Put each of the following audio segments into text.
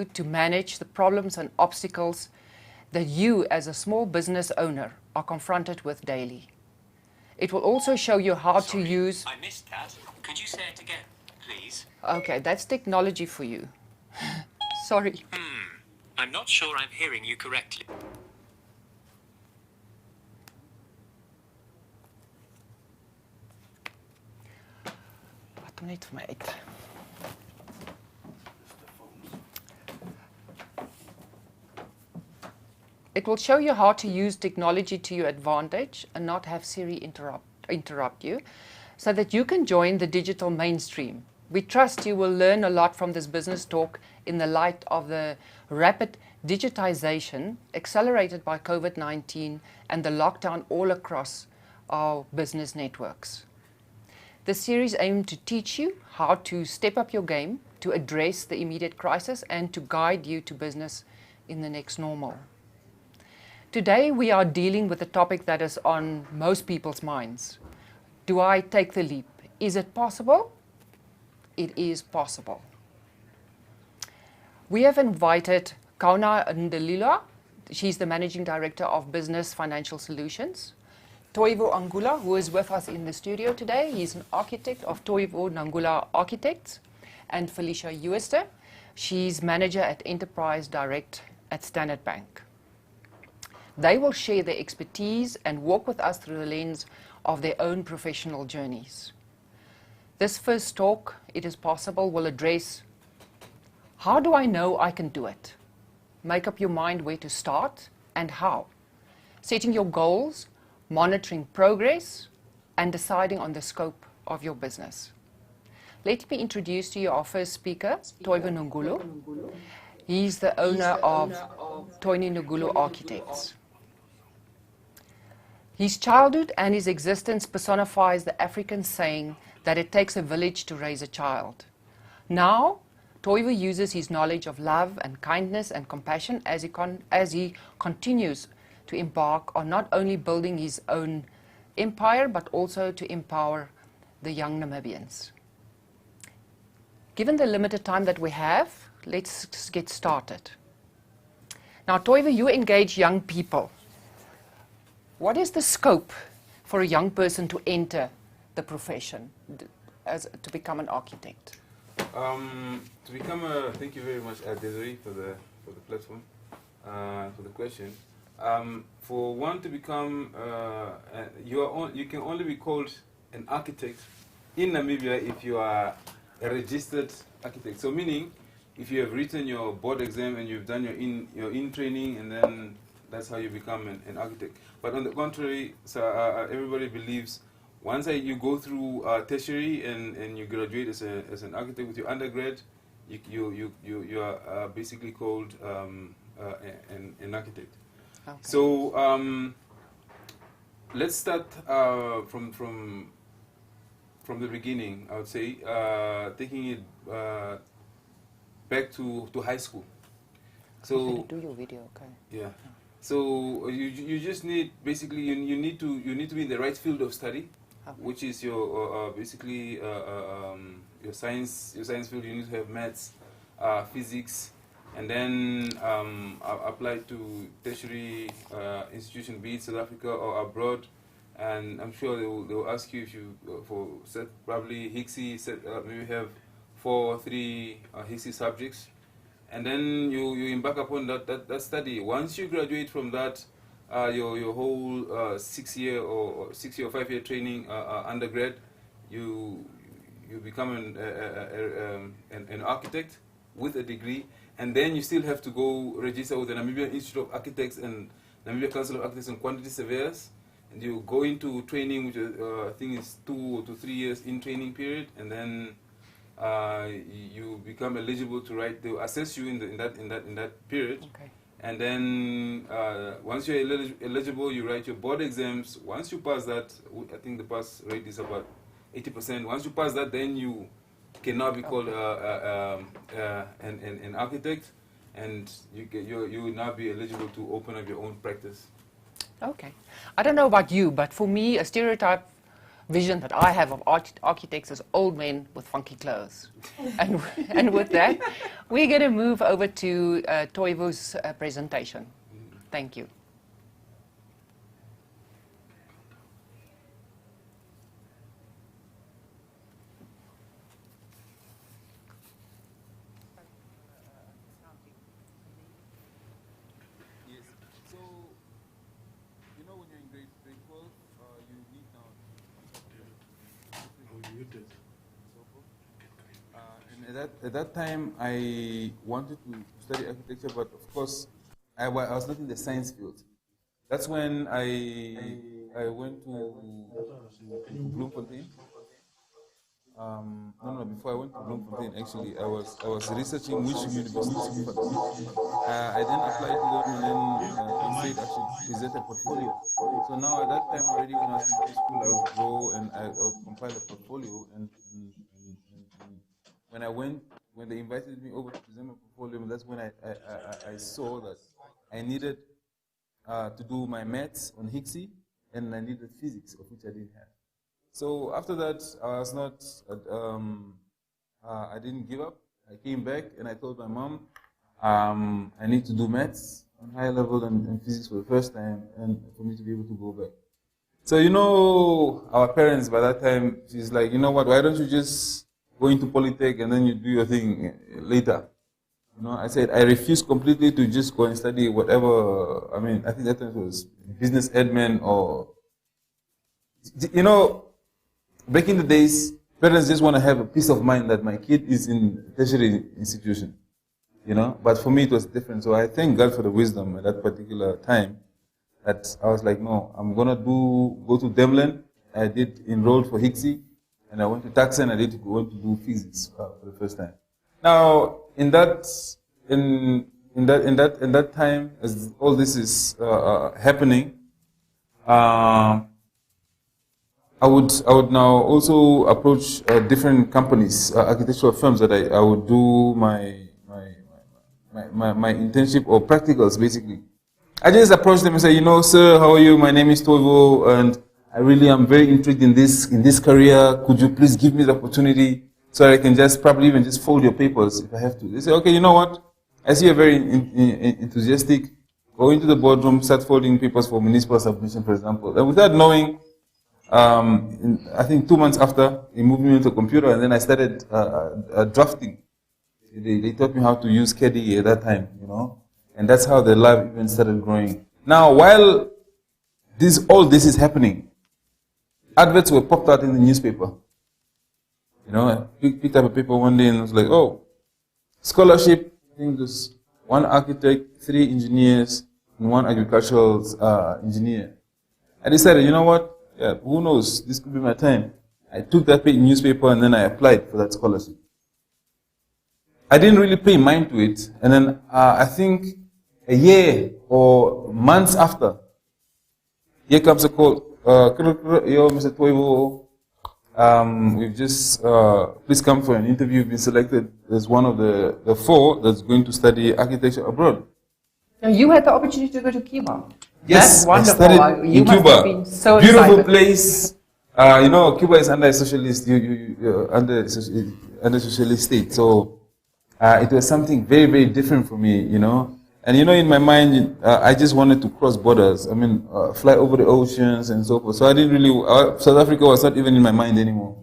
to manage the problems and obstacles that you as a small business owner are confronted with daily. It will also show you how to use... I missed that. Could you say it again, please? Okay, that's technology for you. Sorry. I'm not sure I'm hearing you correctly. Wat hom net vir my uit. It will show you how to use technology to your advantage and not have Siri interrupt you, so that you can join the digital mainstream. We trust you will learn a lot from this business talk in the light of the rapid digitization accelerated by COVID-19 and the lockdown all across our business networks. This series aims to teach you how to step up your game, to address the immediate crisis, and to guide you to business in the next normal. Today we are dealing with a topic that is on most people's minds. Do I take the leap? Is it possible? It is possible. We have invited Kauna Ndalila. She's the Managing Director of Business Financial Solutions. Toivo Angula, who is with us in the studio today. He's an architect of Toivo Nangula Architects. And Felicia Uester. She's Manager at Enterprise Direct at Standard Bank. They will share their expertise and walk with us through the lens of their own professional journeys. This first talk, It is Possible, will address how do I know I can do it? Make up your mind where to start and how. Setting your goals, monitoring progress, and deciding on the scope of your business. Let me introduce to you our first speaker, Toivo Nangulu. He's the owner of Toini Nangulu Architects. His childhood and his existence personifies the African saying that it takes a village to raise a child. Now, Toivo uses his knowledge of love and kindness and compassion as he continues to embark on not only building his own empire, but also to empower the young Namibians. Given the limited time that we have, let's get started. Now, Toivo, you engage young people. What is the scope for a young person to enter the profession, to become an architect? Thank you very much, Desiree, for the platform, for the question. For one to become, you can only be called an architect in Namibia if you are a registered architect. So meaning, if you have written your board exam and you've done your in training, and then that's how you become an architect. But on the contrary, everybody believes once you go through tertiary and you graduate as an architect with your undergrad, you are basically called an architect. Okay. So let's start from the beginning. I would say taking it back to high school. So do your video, okay? Yeah. So you just need basically you need to be in the right field of study, okay, which is your basically your science field. You need to have maths, physics, and then apply to tertiary institution, be it South Africa or abroad. And I'm sure they will ask you if you probably HIXI maybe have 4 or 3 HIXI subjects. And then you embark upon that study. Once you graduate from that, your whole 6-year or 5-year training undergrad, you become an architect with a degree, and then you still have to go register with the Namibian Institute of Architects and Namibia Council of Architects and Quantity Surveyors, and you go into training, which I think is 2 to 3 years in training period, and then you become eligible to write. They will assess you in that period, okay. And then once you're eligible, you write your board exams. Once you pass that, I think the pass rate is about 80%. Once you pass that, then you can now be called an architect, and you will now be eligible to open up your own practice. Okay. I don't know about you, but for me, a stereotype vision that I have of architects as old men with funky clothes. And with that, we're going to move over to Toivo's presentation. Thank you. At that time, I wanted to study architecture, but of course, I was not in the science field. That's when I went to Bloemfontein. No, before I went to Bloemfontein, actually, I was researching which university. I then applied to them, and then they said I should present a portfolio. So now at that time already, when I was in school, I would go and I would compile a portfolio. And when they invited me over to present my portfolio, that's when I saw that I needed to do my maths on HIXI, and I needed physics, of which I didn't have. So after that, I was not, I didn't give up. I came back and I told my mom, I need to do maths on higher level and physics for the first time, and for me to be able to go back. So, you know, our parents by that time, she's like, you know what, why don't you just go into Polytech and then you do your thing later? You know, I said, I refused completely to just go and study whatever, I mean, I think that time it was business admin or, you know, back in the days, parents just want to have a peace of mind that my kid is in a tertiary institution, you know, but for me it was different. So I thank God for the wisdom at that particular time that I was like, no, I'm going to go to Demlen. I did enroll for HIXI, and I went to Taxan. I went to do physics for the first time. Now, in that time, as all this is happening, I would now also approach different companies, architectural firms that I would do my internship or practicals basically. I just approached them and say, you know, sir, how are you? My name is Toivo, and I really am very intrigued in this career. Could you please give me the opportunity so I can just probably even just fold your papers if I have to? They say, okay, you know what? I see you're very enthusiastic. Go into the boardroom, start folding papers for municipal submission, for example. And without knowing, I think 2 months after, he moved me into a computer, and then I started drafting. They taught me how to use KDE at that time, you know. And that's how the lab even started growing. Now, while all this is happening, adverts were popped out in the newspaper. You know, I picked up a paper one day and was like, oh, scholarship, I think there's 1 architect, 3 engineers, and 1 agricultural engineer. I decided, you know what, yeah, who knows, this could be my time. I took that newspaper and then I applied for that scholarship. I didn't really pay mind to it, and then I think a year or months after, here comes a call. Yo, Mr. Toivo, we've just, please come for an interview. You've been selected as one of the 4 that's going to study architecture abroad. Now, you had the opportunity to go to Cuba. Yes, that's wonderful. I studied you in must Cuba. Have been so beautiful excited. Place. You know, Cuba is under a socialist, under socialist state. So it was something very, very different for me, you know. And you know, in my mind, I just wanted to cross borders. I mean, fly over the oceans and so forth. So I didn't really, South Africa was not even in my mind anymore.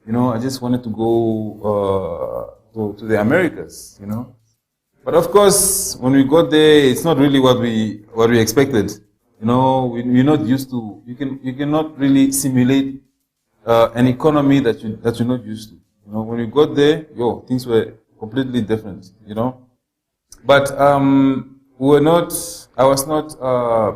You know, I just wanted to go to the Americas, you know. But of course, when we got there, it's not really what we expected. You know, we're not used to, you cannot really simulate an economy that you're not used to. You know, when we got there, things were completely different, you know. But I was not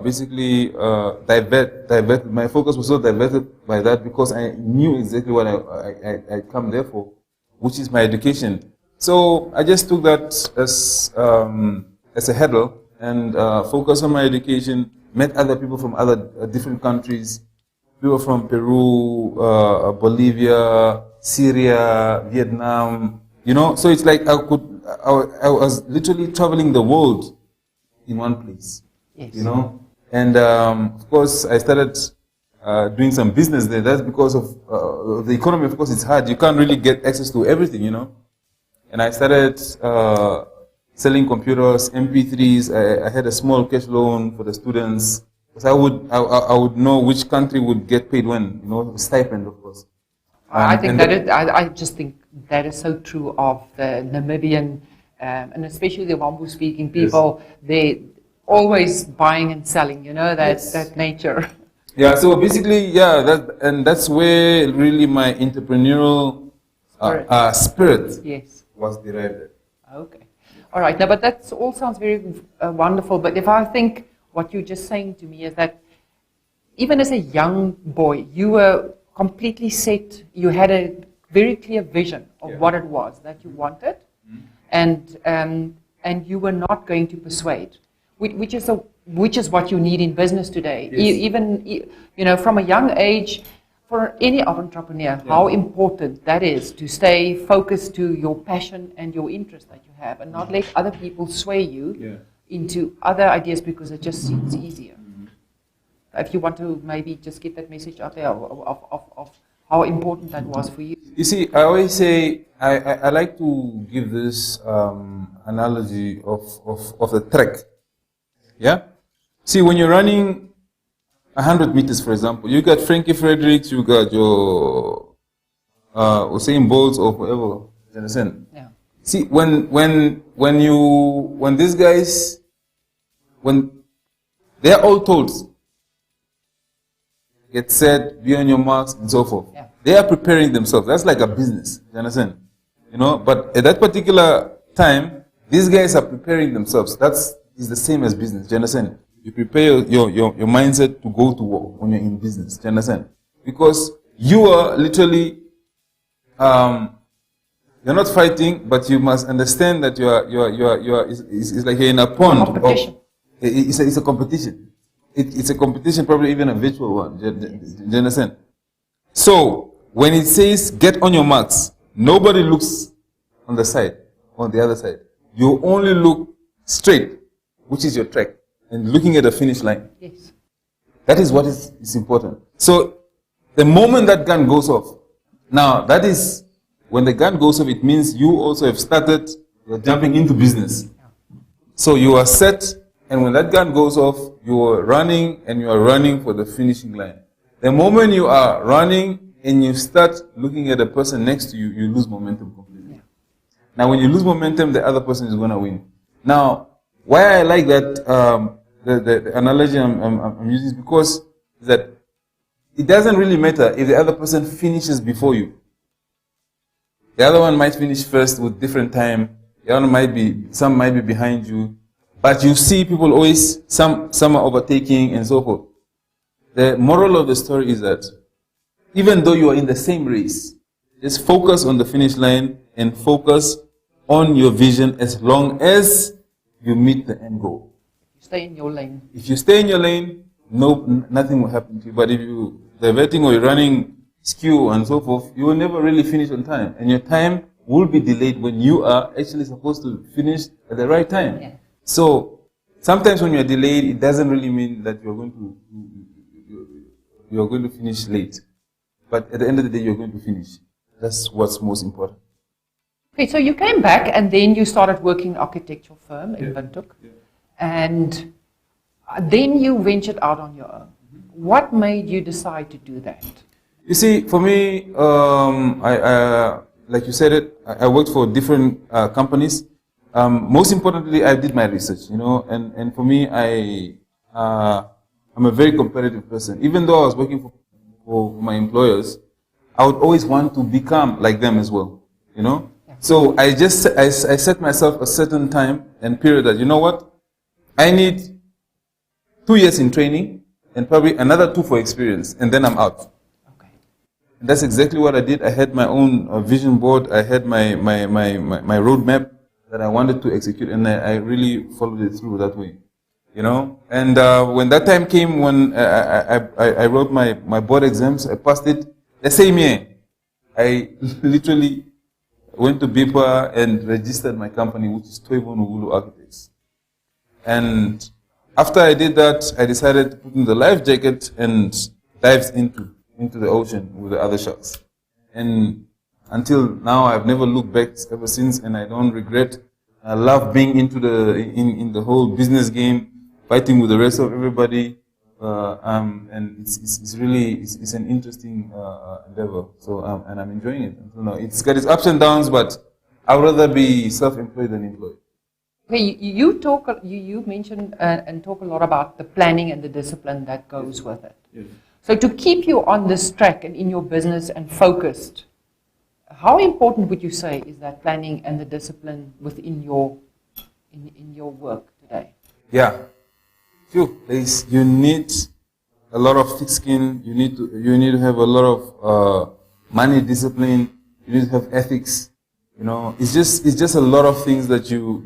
basically diverted. My focus was not diverted by that because I knew exactly what I come there for, which is my education. So I just took that as a hurdle and focused on my education, met other people from other different countries, people from Peru, Bolivia, Syria, Vietnam, you know. So it's like I was literally traveling the world in one place, yes. You know. And of course, I started doing some business there. That's because of the economy. Of course, it's hard. You can't really get access to everything, you know. And I started selling computers, MP3s. I had a small cash loan for the students. Because I would know which country would get paid when, you know, stipend, of course. I think I just think that is so true of the Namibian, and especially the Wambu speaking people. Yes. They always buying and selling, you know, that nature. Yeah, so basically, that's where really my entrepreneurial spirit was derived. Okay. All right. Now, but that all sounds very wonderful. But if I think what you're just saying to me is that even as a young boy, you were completely set, you had a very clear vision of what it was that you wanted, and you were not going to persuade, which is what you need in business today. Yes. Even, you know, from a young age, for any entrepreneur, how important that is to stay focused to your passion and your interest that you have, and not let other people sway you into other ideas because it just seems easier. If you want to maybe just get that message out there of how important that was for you. You see, I always say, I like to give this analogy of the track. Yeah? See, when you're running 100 meters, for example, you got Frankie Fredericks, you got your Usain Bolt or whoever. You understand? Yeah. See, when these guys, when they're all told, get set, be on your marks, and so forth. Yeah. They are preparing themselves. That's like a business. You understand? You know, but at that particular time, these guys are preparing themselves. That's the same as business. Do you understand? You prepare your mindset to go to war when you're in business. Do you understand? Because you are literally, you're not fighting, but you must understand that it's like you're in a pond. Competition. It's a competition. It's a competition, probably even a virtual one. Do you understand? So, when it says, get on your marks, nobody looks on the side, on the other side. You only look straight, which is your track, and looking at the finish line. Yes. That is what is important. So, the moment that gun goes off, now, that is, when the gun goes off, it means you also have started, you're jumping into business. So, you are set. And when that gun goes off, you are running and you are running for the finishing line. The moment you are running and you start looking at the person next to you, you lose momentum completely. Yeah. Now, when you lose momentum, the other person is going to win. Now, why I like that, the analogy I'm using is because that it doesn't really matter if the other person finishes before you. The other one might finish first with different time. The other some might be behind you. But you see people always, some are overtaking and so forth. The moral of the story is that even though you are in the same race, just focus on the finish line and focus on your vision as long as you meet the end goal. Stay in your lane. If you stay in your lane, nothing will happen to you. But if you're diverting or you're running skew and so forth, you will never really finish on time. And your time will be delayed when you are actually supposed to finish at the right time. Yeah. So, sometimes when you are delayed, it doesn't really mean that you're going to finish late. But at the end of the day, you're going to finish. That's what's most important. Okay, so you came back and then you started working in an architectural firm in Windhoek. Yeah. And then you ventured out on your own. Mm-hmm. What made you decide to do that? You see, for me, I like you said it, I worked for different companies. Most importantly, I did my research, you know, and for me, I'm a very competitive person. Even though I was working for my employers, I would always want to become like them as well, you know. Yeah. So I set myself a certain time and period that, you know what, I need 2 years in training and probably another 2 for experience, and then I'm out. Okay. And that's exactly what I did. I had my own vision board. I had my roadmap that I wanted to execute, and I really followed it through that way, you know. And when that time came, when I wrote my board exams, I passed it the same year. I literally went to BIPA and registered my company, which is Toivo Nugulu Architects. And after I did that, I decided to put in the life jacket and dives into the ocean with the other sharks. And until now, I've never looked back ever since, and I don't regret. I love being into in the whole business game, fighting with the rest of everybody, and it's really an interesting endeavor. So and I'm enjoying it until now. It's got its ups and downs, but I would rather be self-employed than employed. Okay, you mentioned and talk a lot about the planning and the discipline that goes with it. Yes. So to keep you on this track and in your business and focused, how important would you say is that planning and the discipline within your in your work today? Yeah, you need a lot of thick skin. You need to have a lot of money discipline. You need to have ethics. You know, it's just a lot of things that you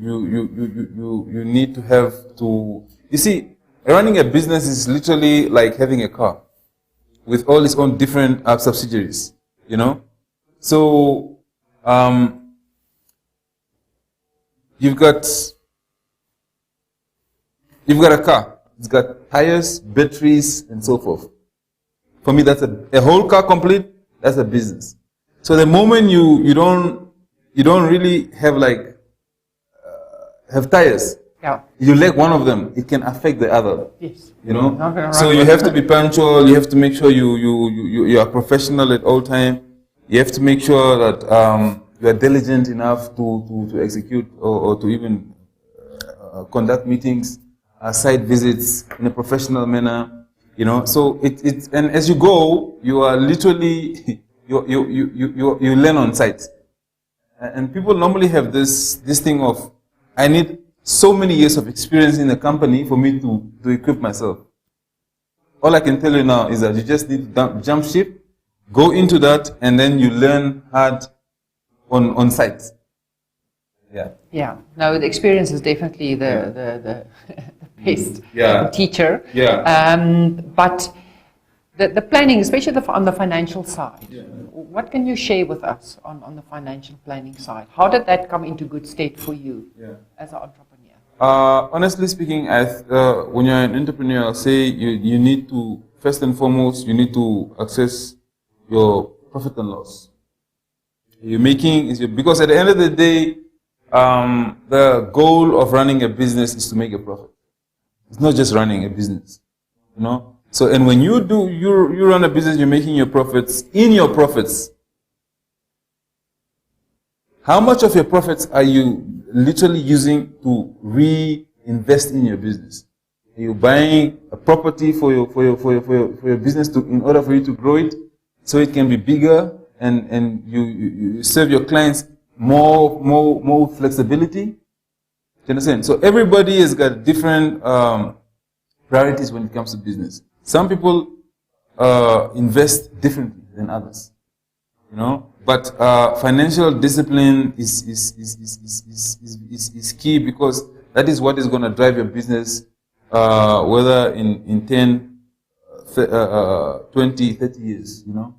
need to have to. You see, running a business is literally like having a car with all its own different subsidiaries. You know, so you've got a car. It's got tires, batteries, and so forth. For me, that's a whole car complete. That's a business. So the moment you don't really have have tires. Yeah. You lack one of them, it can affect the other. Yes. You know. So you have to be punctual. You have to make sure you are professional at all time. You have to make sure that you are diligent enough to execute or to even conduct meetings, site visits in a professional manner. You know. So and as you go, you are literally you learn on site. And people normally have this thing of, I need so many years of experience in the company for me to equip myself. All I can tell you now is that you just need to jump ship, go into that, and then you learn hard on site. Yeah. Yeah. No, the experience is definitely the best teacher. Yeah. But the planning, especially on the financial side, what can you share with us on the financial planning side? How did that come into good state for you as an entrepreneur? Honestly speaking, when you're an entrepreneur, I'll say you need to, first and foremost, you need to access your profit and loss. Because at the end of the day, the goal of running a business is to make a profit. It's not just running a business, you know. So, and when you run a business, you're making your profits. In your profits, how much of your profits are you literally using to reinvest in your business? Are you buying a property for your business in order for you to grow it, so it can be bigger and you serve your clients more flexibility? Do you understand? So everybody has got different priorities when it comes to business. Some people invest differently than others, you know. But financial discipline is key, because that is what is going to drive your business, whether in 10, 20, 30 years, you know.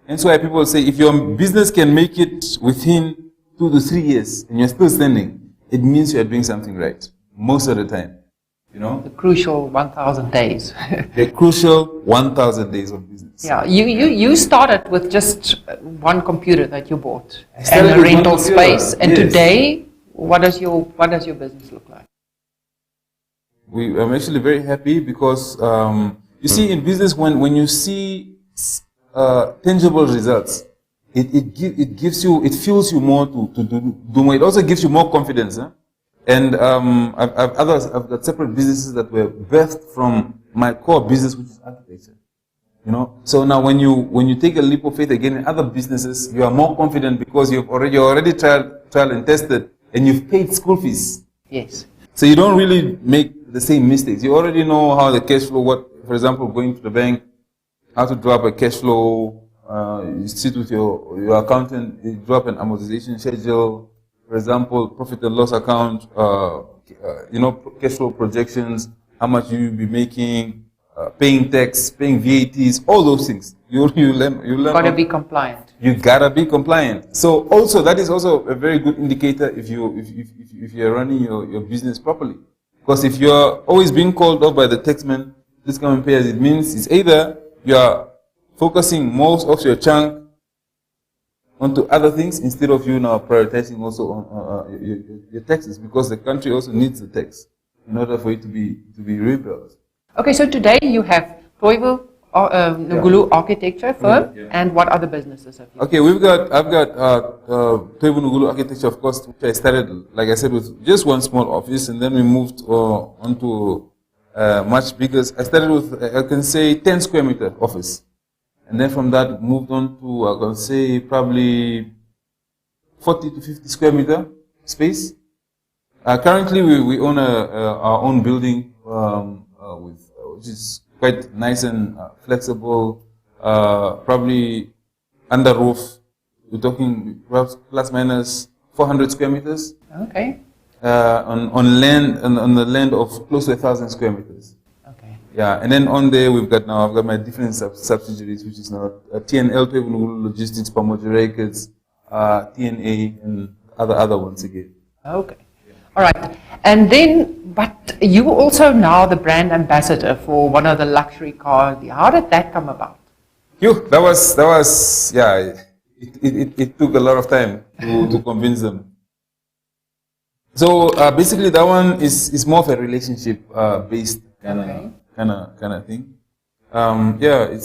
And so people say, if your business can make it within 2 to 3 years and you're still standing, it means you're doing something right most of the time. You know? The crucial 1,000 days. The crucial 1,000 days of business. Yeah, you started with just one computer that you bought and a rental space. And today, what does your business look like? I'm actually very happy because you see, in business, when you see tangible results, it fuels you more to do more. It also gives you more confidence. Huh? And I've got separate businesses that were birthed from my core business, which is architecture. You know, so now when you take a leap of faith again in other businesses, you are more confident because you're already trial and tested, and you've paid school fees. Yes. So you don't really make the same mistakes. You already know how the cash flow. For example, going to the bank, how to draw up a cash flow. You sit with your accountant, you draw up an amortization schedule. For example, profit and loss account, cash flow projections, how much you will be making, paying tax, paying VATs, all those things. You learn. Gotta be compliant. You gotta be compliant. So also that is also a very good indicator if you're running your business properly. Because if you're always being called up by the taxman, this come and pay us, it means it's either you are focusing most of your chunk onto other things instead of you now prioritizing also on your taxes, because the country also needs the tax in order for it to be rebuilt. Okay, so today you have Toivo Ngulu Architecture firm, and what other businesses have you? Okay, I've got Toivo Ngulu Architecture, of course, which I started, like I said, with just one small office, and then we moved onto much bigger. I started with, I can say, 10 square meter office. And then from that, moved on to, I can say, probably 40 to 50 square meter space. Currently, we own our own building, which is quite nice and flexible, probably under roof. We're talking perhaps plus minus 400 square meters. Okay. On the land of close to 1,000 square meters. Okay. Yeah, and then on there I've got my different subsidiaries, which is now TNL, Toivo Ngulu Logistics, Pamoja Records, TNA, and other ones again. Okay. All right. And then, but you were also now the brand ambassador for one of the luxury cars. How did that come about? That was yeah. It took a lot of time to convince them. So basically, that one is more of a relationship based kind of thing. Yeah,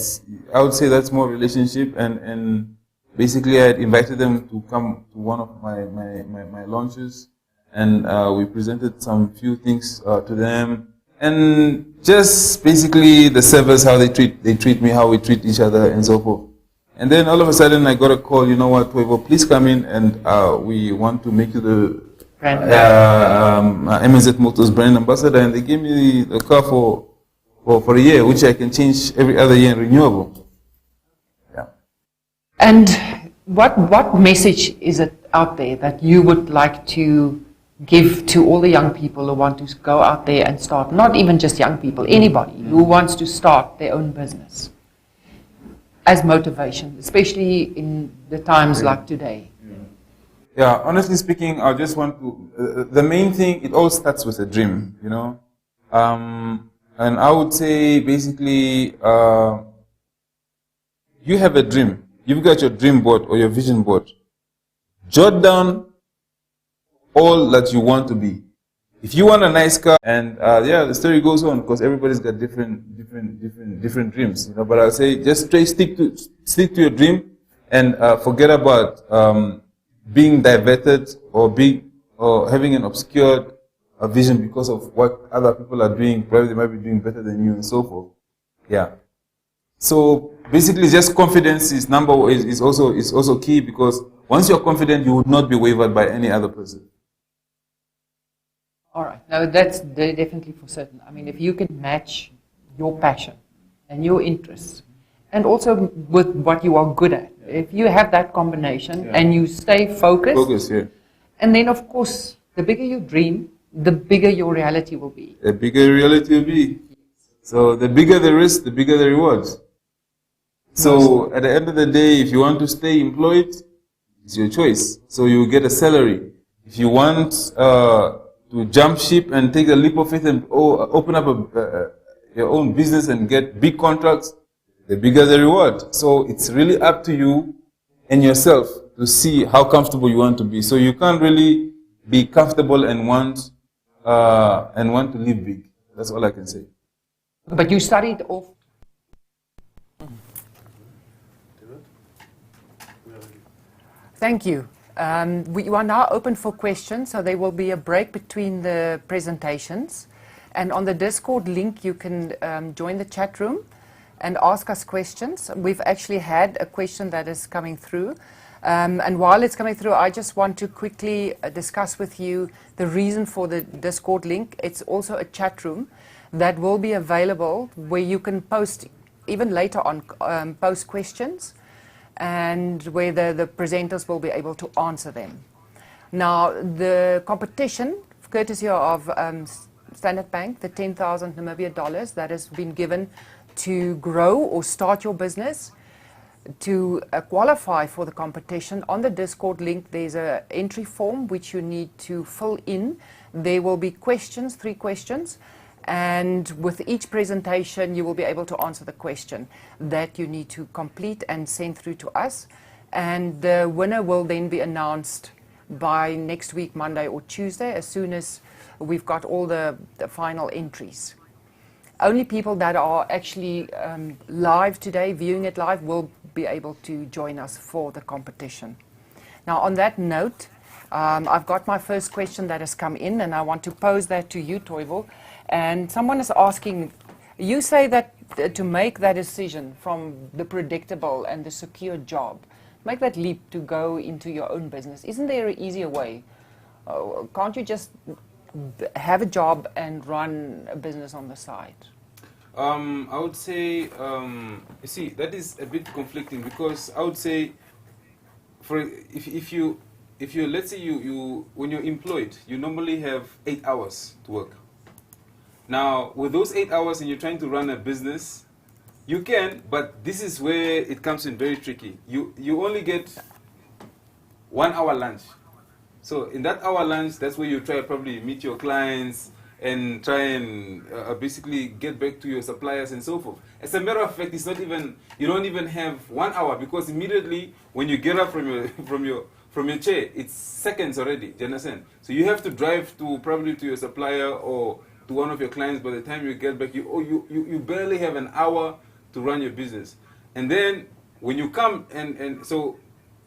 I would say that's more relationship, and basically I had invited them to come to one of my launches, and we presented some few things to them, and just basically the service, how they treat me, how we treat each other, and so forth. And then all of a sudden I got a call. You know what, Toivo, please come in, and we want to make you the MZ Motors brand ambassador, and they gave me the car for a year, which I can change every other year in renewable. Yeah. And what message is it out there that you would like to give to all the young people who want to go out there and start, not even just young people, anybody who wants to start their own business as motivation, especially in the times like today? Yeah, honestly speaking, I just want to, the main thing, it all starts with a dream, you know. And I would say basically, you have a dream. You've got your dream board or your vision board. Jot down all that you want to be. If you want a nice car, and yeah, the story goes on, because everybody's got different dreams, you know. But I'll say just stick to your dream, and forget about being diverted or having an obscured vision because of what other people are doing. Probably they might be doing better than you, and so forth. Yeah. So basically, just confidence is also key, because once you're confident, you would not be wavered by any other person. All right. Now that's definitely for certain. I mean, if you can match your passion and your interests, and also with what you are good at, if you have that combination and you stay focused, and then of course, the bigger you dream, the bigger your reality will be. The bigger reality will be. So the bigger the risk, the bigger the rewards. So at the end of the day, if you want to stay employed, it's your choice. So you get a salary. If you want to jump ship and take a leap of faith and open up your own business and get big contracts, the bigger the reward. So it's really up to you and yourself to see how comfortable you want to be. So you can't really be comfortable and want to live big. That's all I can say. But you studied off. Thank you. We are now open for questions, so there will be a break between the presentations. And on the Discord link, you can join the chat room and ask us questions. We've actually had a question that is coming through. And while it's coming through, I just want to quickly discuss with you the reason for the Discord link. It's also a chat room that will be available where you can post, even later on, post questions, and where the presenters will be able to answer them. Now, the competition, courtesy of Standard Bank, the 10,000 Namibia dollars that has been given to grow or start your business. To qualify for the competition, on the Discord link, there's an entry form which you need to fill in. There will be questions, 3 questions, And with each presentation, you will be able to answer the question that you need to complete and send through to us. And the winner will then be announced by next week, Monday or Tuesday, as soon as we've got all the final entries. Only people that are actually live today, viewing it live, will be able to join us for the competition. Now, on that note, I've got my first question that has come in, and I want to pose that to you, Toivo. And someone is asking, you say that to make that decision from the predictable and the secure job, make that leap to go into your own business, isn't there an easier way? Can't you just have a job and run a business on the side? I would say, you see, that is a bit conflicting, because I would say, if you let's say you when you're employed, you normally have 8 hours to work. Now, with those 8 hours and you're trying to run a business, you can, but this is where it comes in very tricky. You only get 1 hour lunch. So in that hour lunch, that's where you try to probably meet your clients and try and basically get back to your suppliers and so forth. As a matter of fact, it's not even, you don't even have 1 hour, because immediately when you get up from your chair, it's seconds already. Do you understand? So you have to drive to probably to your supplier or to one of your clients. By the time you get back, you barely have an hour to run your business. And then when you come and so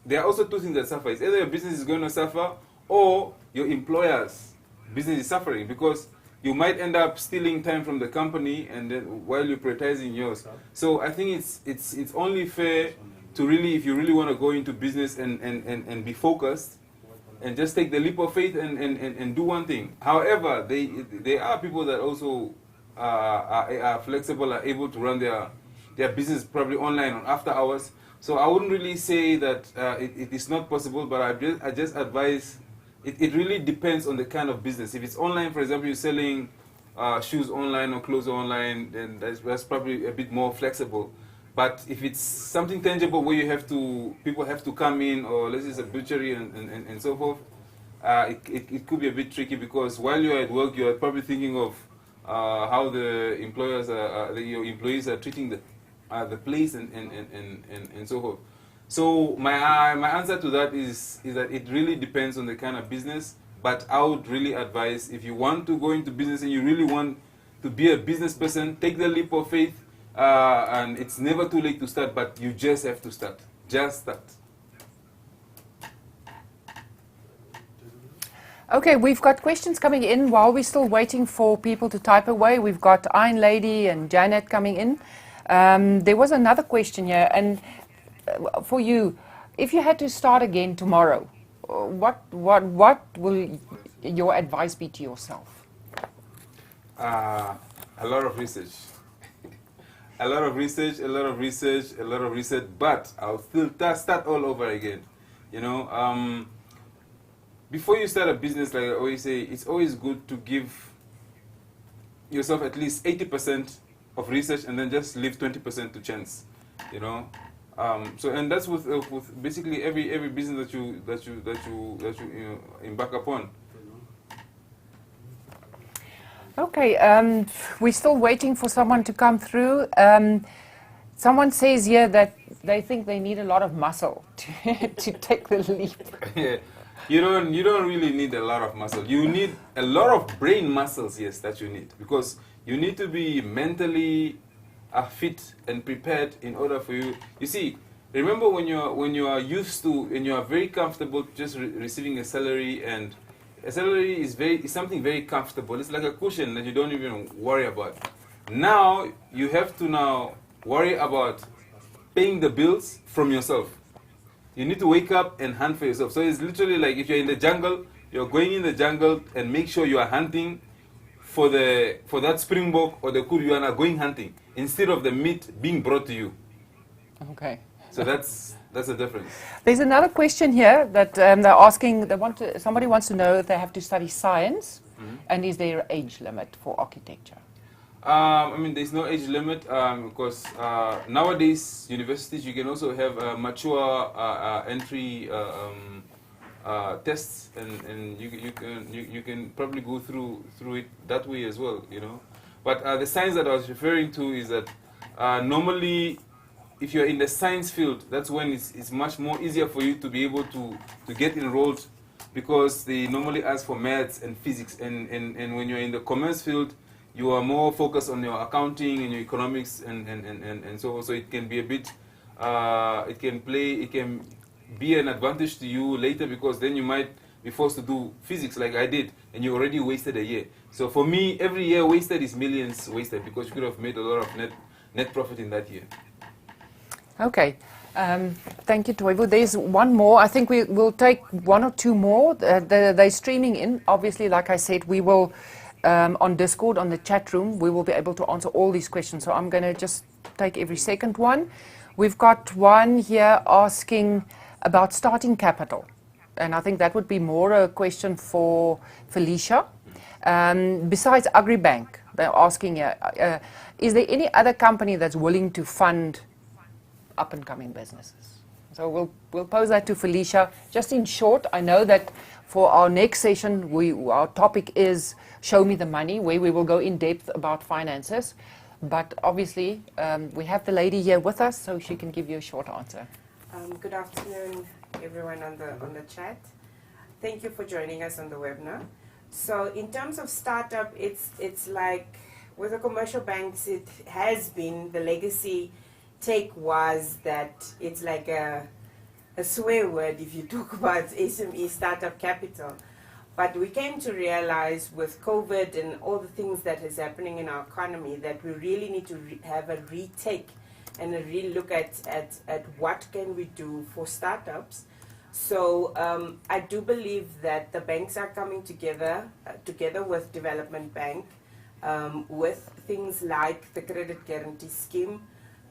there are also two things that suffer. It's either your business is going to suffer or your employer's business is suffering, because you might end up stealing time from the company and then while you're prioritizing yours. So I think it's only fair to really, if you really want to go into business and be focused, and just take the leap of faith and do one thing. However, there are people that also are flexible, are able to run their business probably online on after hours. So I wouldn't really say that it is not possible, but I just advise, it really depends on the kind of business. If it's online, for example, you're selling shoes online or clothes online, then that's probably a bit more flexible. But if it's something tangible where people have to come in, or let's say it's a butchery and so forth, it could be a bit tricky, because while you're at work, you're probably thinking of how the your employees are treating the place and so forth. So my answer to that is that it really depends on the kind of business. But I would really advise, if you want to go into business and you really want to be a business person, take the leap of faith. And it's never too late to start, but you just have to start. Just start. Okay, we've got questions coming in while we're still waiting for people to type away. We've got Iron Lady and Janet coming in. There was another question here, and for you, if you had to start again tomorrow, what will your advice be to yourself? A lot of research. A lot of research, but I'll still start all over again. You know, before you start a business, like I always say, it's always good to give yourself at least 80% of research, and then just leave 20% to chance. You know, so and that's with basically every business that you embark upon. Okay, we're still waiting for someone to come through. Someone says here that they think they need a lot of muscle to take the leap. Yeah. You don't really need a lot of muscle. You need a lot of brain muscles, yes, that you need, because you need to be mentally fit and prepared in order for you. You see, remember when you are used to and you are very comfortable just receiving a salary, and a salary is something very comfortable. It's like a cushion that you don't even worry about. Now you have to worry about paying the bills from yourself. You need to wake up and hunt for yourself. So it's literally like if you're in the jungle, you're going in the jungle and make sure you are hunting for that springbok or the kudu. You are going hunting instead of the meat being brought to you. Okay. So that's the difference. There's another question here that they're asking. Somebody wants to know if they have to study science, and is there an age limit for architecture? I mean, there's no age limit because nowadays universities, you can also have mature entry tests, and you can probably go through it that way as well, you know. But the science that I was referring to is that normally, if you're in the science field, that's when it's much more easier for you to be able to get enrolled, because they normally ask for maths and physics. And when you're in the commerce field, you are more focused on your accounting and your economics, and so it can be a bit, it can be an advantage to you later, because then you might be forced to do physics like I did, and you already wasted a year. So for me, every year wasted is millions wasted, because you could have made a lot of net profit in that year. Okay. Thank you, Toivo. There's one more. I think we will take one or two more. They're streaming in. Obviously, like I said, we will, on Discord, on the chat room, we will be able to answer all these questions. So I'm going to just take every second one. We've got one here asking about starting capital. And I think that would be more a question for Felicia. Besides Agribank, they're asking here, is there any other company that's willing to fund up-and-coming businesses? So we'll pose that to Felicia. Just in short, I know that for our next session, our topic is Show Me the Money, where we will go in depth about finances. But obviously, we have the lady here with us, so she can give you a short answer. Good afternoon, everyone on the chat. Thank you for joining us on the webinar. So in terms of startup, it's like with the commercial banks, it has been, the legacy take was that it's like a swear word if you talk about SME startup capital. But we came to realize with COVID and all the things that is happening in our economy that we really need to have a retake and a real look at what can we do for startups. So I do believe that the banks are coming together with Development Bank, with things like the credit guarantee scheme,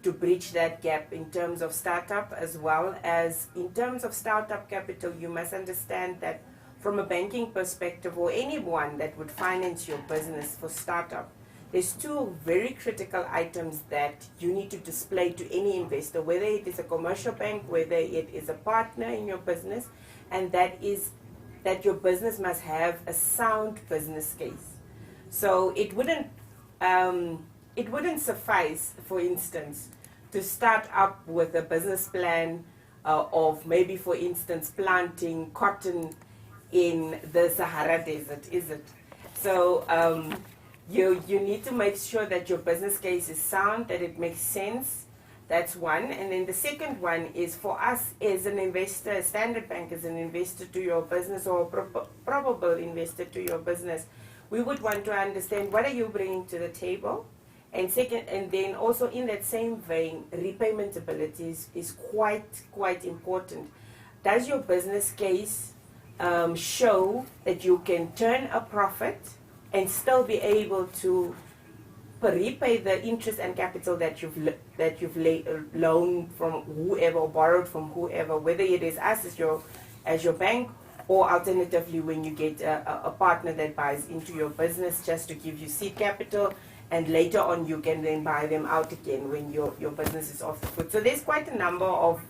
to bridge that gap in terms of startup, as well as in terms of startup capital. You must understand that from a banking perspective, or anyone that would finance your business for startup, there's two very critical items that you need to display to any investor, whether it is a commercial bank, whether it is a partner in your business, and that is that your business must have a sound business case. So it wouldn't suffice, for instance, to start up with a business plan of maybe, for instance, planting cotton in the Sahara Desert, is it? So you need to make sure that your business case is sound, that it makes sense. That's one. And then the second one is, for us as an investor, Standard Bank as an investor to your business, or a probable investor to your business, we would want to understand what are you bringing to the table. And second, and then also in that same vein, repayment abilities is quite important. Does your business case show that you can turn a profit and still be able to repay the interest and capital that you've loaned from whoever, or borrowed from whoever, whether it is us as your bank, or alternatively when you get a partner that buys into your business just to give you seed capital, and later on you can then buy them out again when your business is off the foot. So there's quite a number of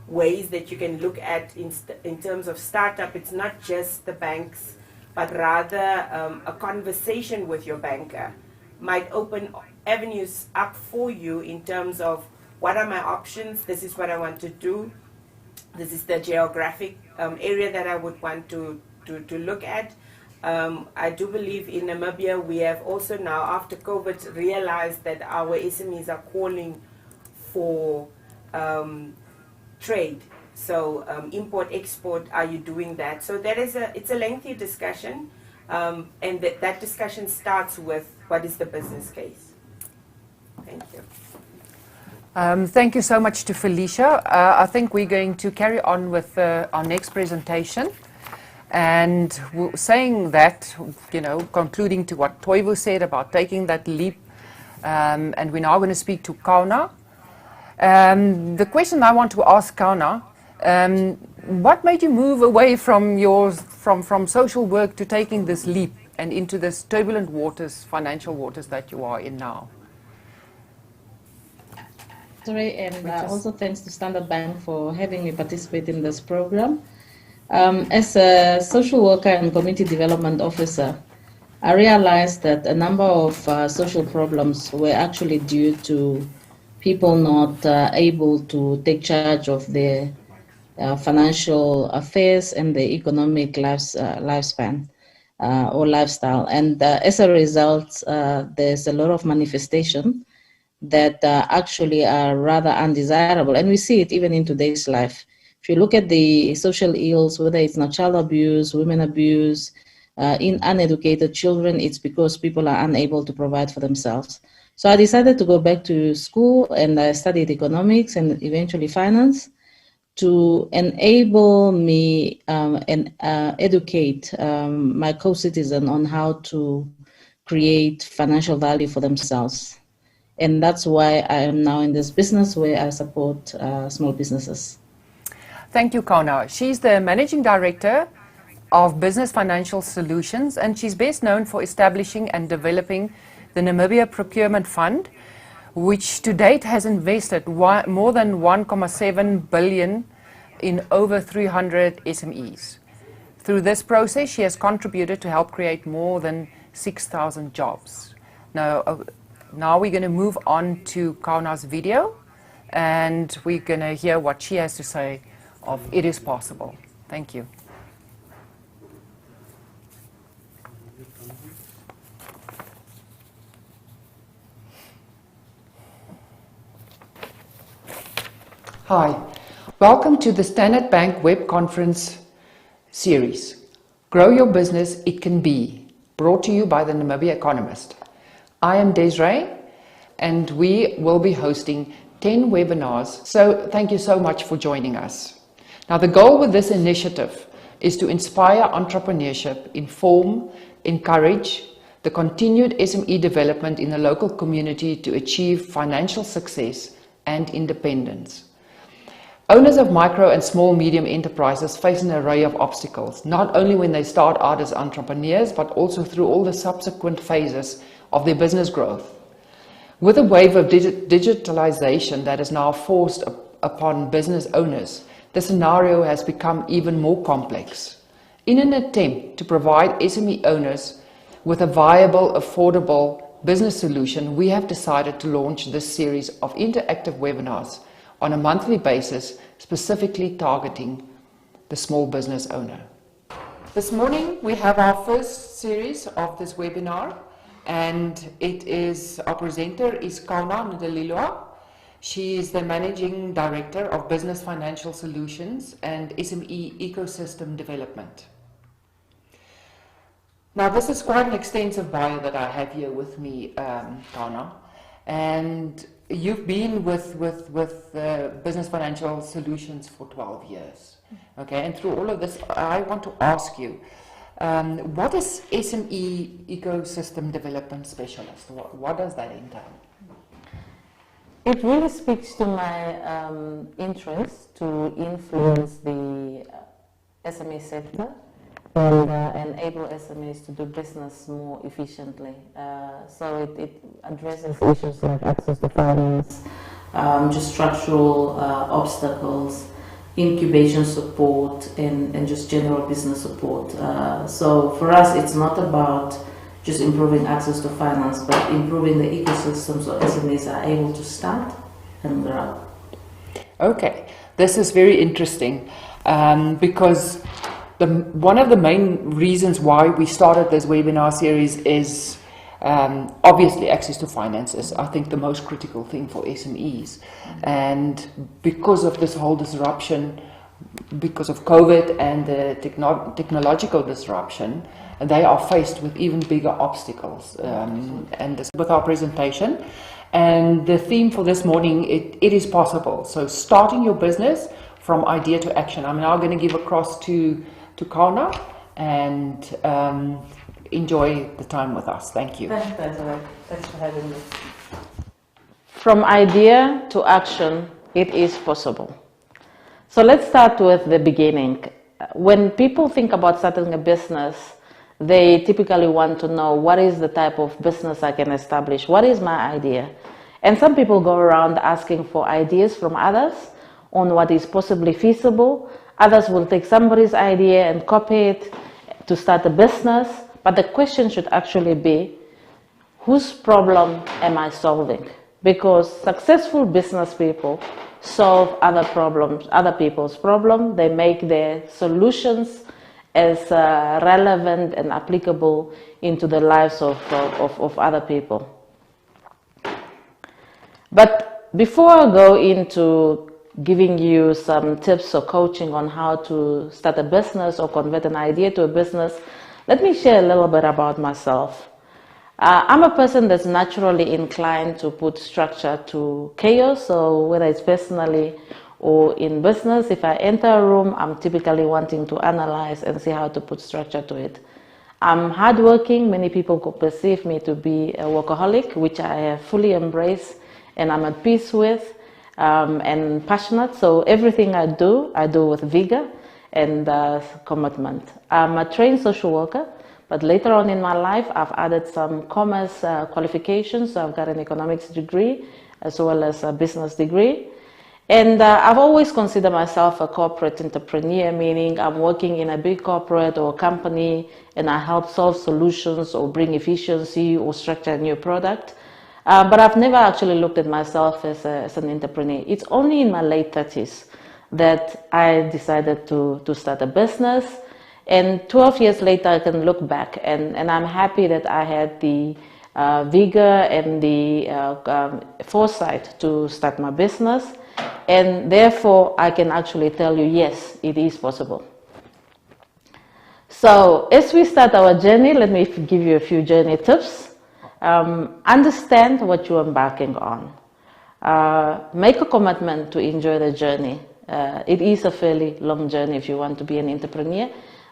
ways that you can look at in terms of startup. It's not just the banks, but rather a conversation with your banker might open avenues up for you in terms of what are my options, this is what I want to do, this is the geographic area that I would want to look at. I do believe in Namibia we have also now, after COVID, realized that our SMEs are calling for trade. So import, export, are you doing that? So it's a lengthy discussion, and that discussion starts with what is the business case. Thank you. Thank you so much to Felicia. I think we're going to carry on with our next presentation. And saying that, concluding to what Toivo said about taking that leap, and we're now going to speak to Kauna. The question I want to ask Kauna, what made you move away from from social work to taking this leap and into this turbulent waters, financial waters that you are in now? Sorry, and also thanks to Standard Bank for having me participate in this program. As a social worker and community development officer, I realized that a number of social problems were actually due to people not able to take charge of their financial affairs and the economic lifespan or lifestyle. And as a result, there's a lot of manifestation that actually are rather undesirable. And we see it even in today's life. If you look at the social ills, whether it's not child abuse, women abuse, in uneducated children, it's because people are unable to provide for themselves. So I decided to go back to school, and I studied economics and eventually finance to enable me and educate my co-citizen on how to create financial value for themselves. And that's why I am now in this business where I support small businesses. Thank you, Kauna. She's the Managing Director of Business Financial Solutions, and she's best known for establishing and developing the Namibia Procurement Fund, which to date has invested more than 1.7 billion in over 300 SMEs. Through this process, she has contributed to help create more than 6,000 jobs. Now we're going to move on to Kauna's video, and we're going to hear what she has to say of It Is Possible. Thank you. Hi, welcome to the Standard Bank web conference series, Grow Your Business, It Can Be, brought to you by the Namibia Economist. I am Desiree, and we will be hosting 10 webinars, so thank you so much for joining us. Now, the goal with this initiative is to inspire entrepreneurship, inform, encourage the continued SME development in the local community to achieve financial success and independence. Owners of micro and small medium enterprises face an array of obstacles, not only when they start out as entrepreneurs, but also through all the subsequent phases of their business growth. With a wave of digitalization that is now forced upon business owners, the scenario has become even more complex. In an attempt to provide SME owners with a viable, affordable business solution, we have decided to launch this series of interactive webinars on a monthly basis, specifically targeting the small business owner. This morning we have our first series of this webinar, and our presenter is Kauna Ndalilwa. She is the Managing Director of Business Financial Solutions and SME Ecosystem Development. Now, this is quite an extensive bio that I have here with me, Kauna, and you've been with Business Financial Solutions for 12 years, okay? And through all of this, I want to ask you, what is SME Ecosystem Development Specialist? What does that entail? It really speaks to my interest to influence the SME sector and enable SMEs to do business more efficiently. So it addresses issues like access to finance, just structural obstacles, incubation support, and just general business support. So for us, it's not about just improving access to finance, but improving the ecosystem so SMEs are able to start and grow. Okay, this is very interesting because one of the main reasons why we started this webinar series is obviously access to finance is, I think, the most critical thing for SMEs. And because of this whole disruption, because of COVID and the technological disruption, they are faced with even bigger obstacles. And this, with our presentation, and the theme for this morning, it is possible. So starting your business from idea to action. I'm now going to give across to Kauna, and enjoy the time with us. Thank you. Thanks for having me. From idea to action, it is possible. So let's start with the beginning. When people think about starting a business, they typically want to know, what is the type of business I can establish? What is my idea? And some people go around asking for ideas from others on what is possibly feasible. Others will take somebody's idea and copy it to start a business. but the question should actually be, whose problem am I solving? Because successful business people solve other problems, other people's problems. They make their solutions as relevant and applicable into the lives of other people. But before I go into giving you some tips or coaching on how to start a business or convert an idea to a business, let me share a little bit about myself. I'm a person that's naturally inclined to put structure to chaos, so whether it's personally or in business, if I enter a room, I'm typically wanting to analyze and see how to put structure to it. I'm hardworking. Many people could perceive me to be a workaholic, which I have fully embraced and I'm at peace with, and passionate. So everything I do with vigor and commitment. I'm a trained social worker. But later on in my life, I've added some commerce qualifications. So I've got an economics degree as well as a business degree. And I've always considered myself a corporate entrepreneur, meaning I'm working in a big corporate or company and I help solve solutions or bring efficiency or structure a new product. But I've never actually looked at myself as an entrepreneur. It's only in my late 30s that I decided to start a business. And 12 years later, I can look back and I'm happy that I had the vigor and the foresight to start my business. And therefore, I can actually tell you, yes, it is possible. So as we start our journey, let me give you a few journey tips. Understand what you're embarking on. Make a commitment to enjoy the journey. It is a fairly long journey if you want to be an entrepreneur,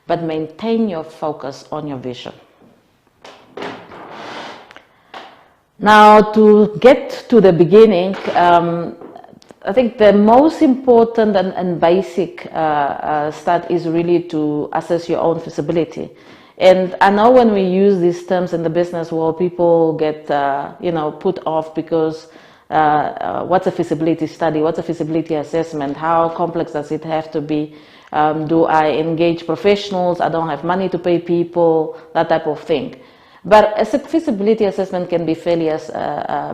but maintain your focus on your vision. Now, to get to the beginning, I think the most important and basic start is really to assess your own feasibility. And I know when we use these terms in the business world, people get put off because what's a feasibility study? What's a feasibility assessment? How complex does it have to be? Do I engage professionals? I don't have money to pay people, that type of thing. But a feasibility assessment can be fairly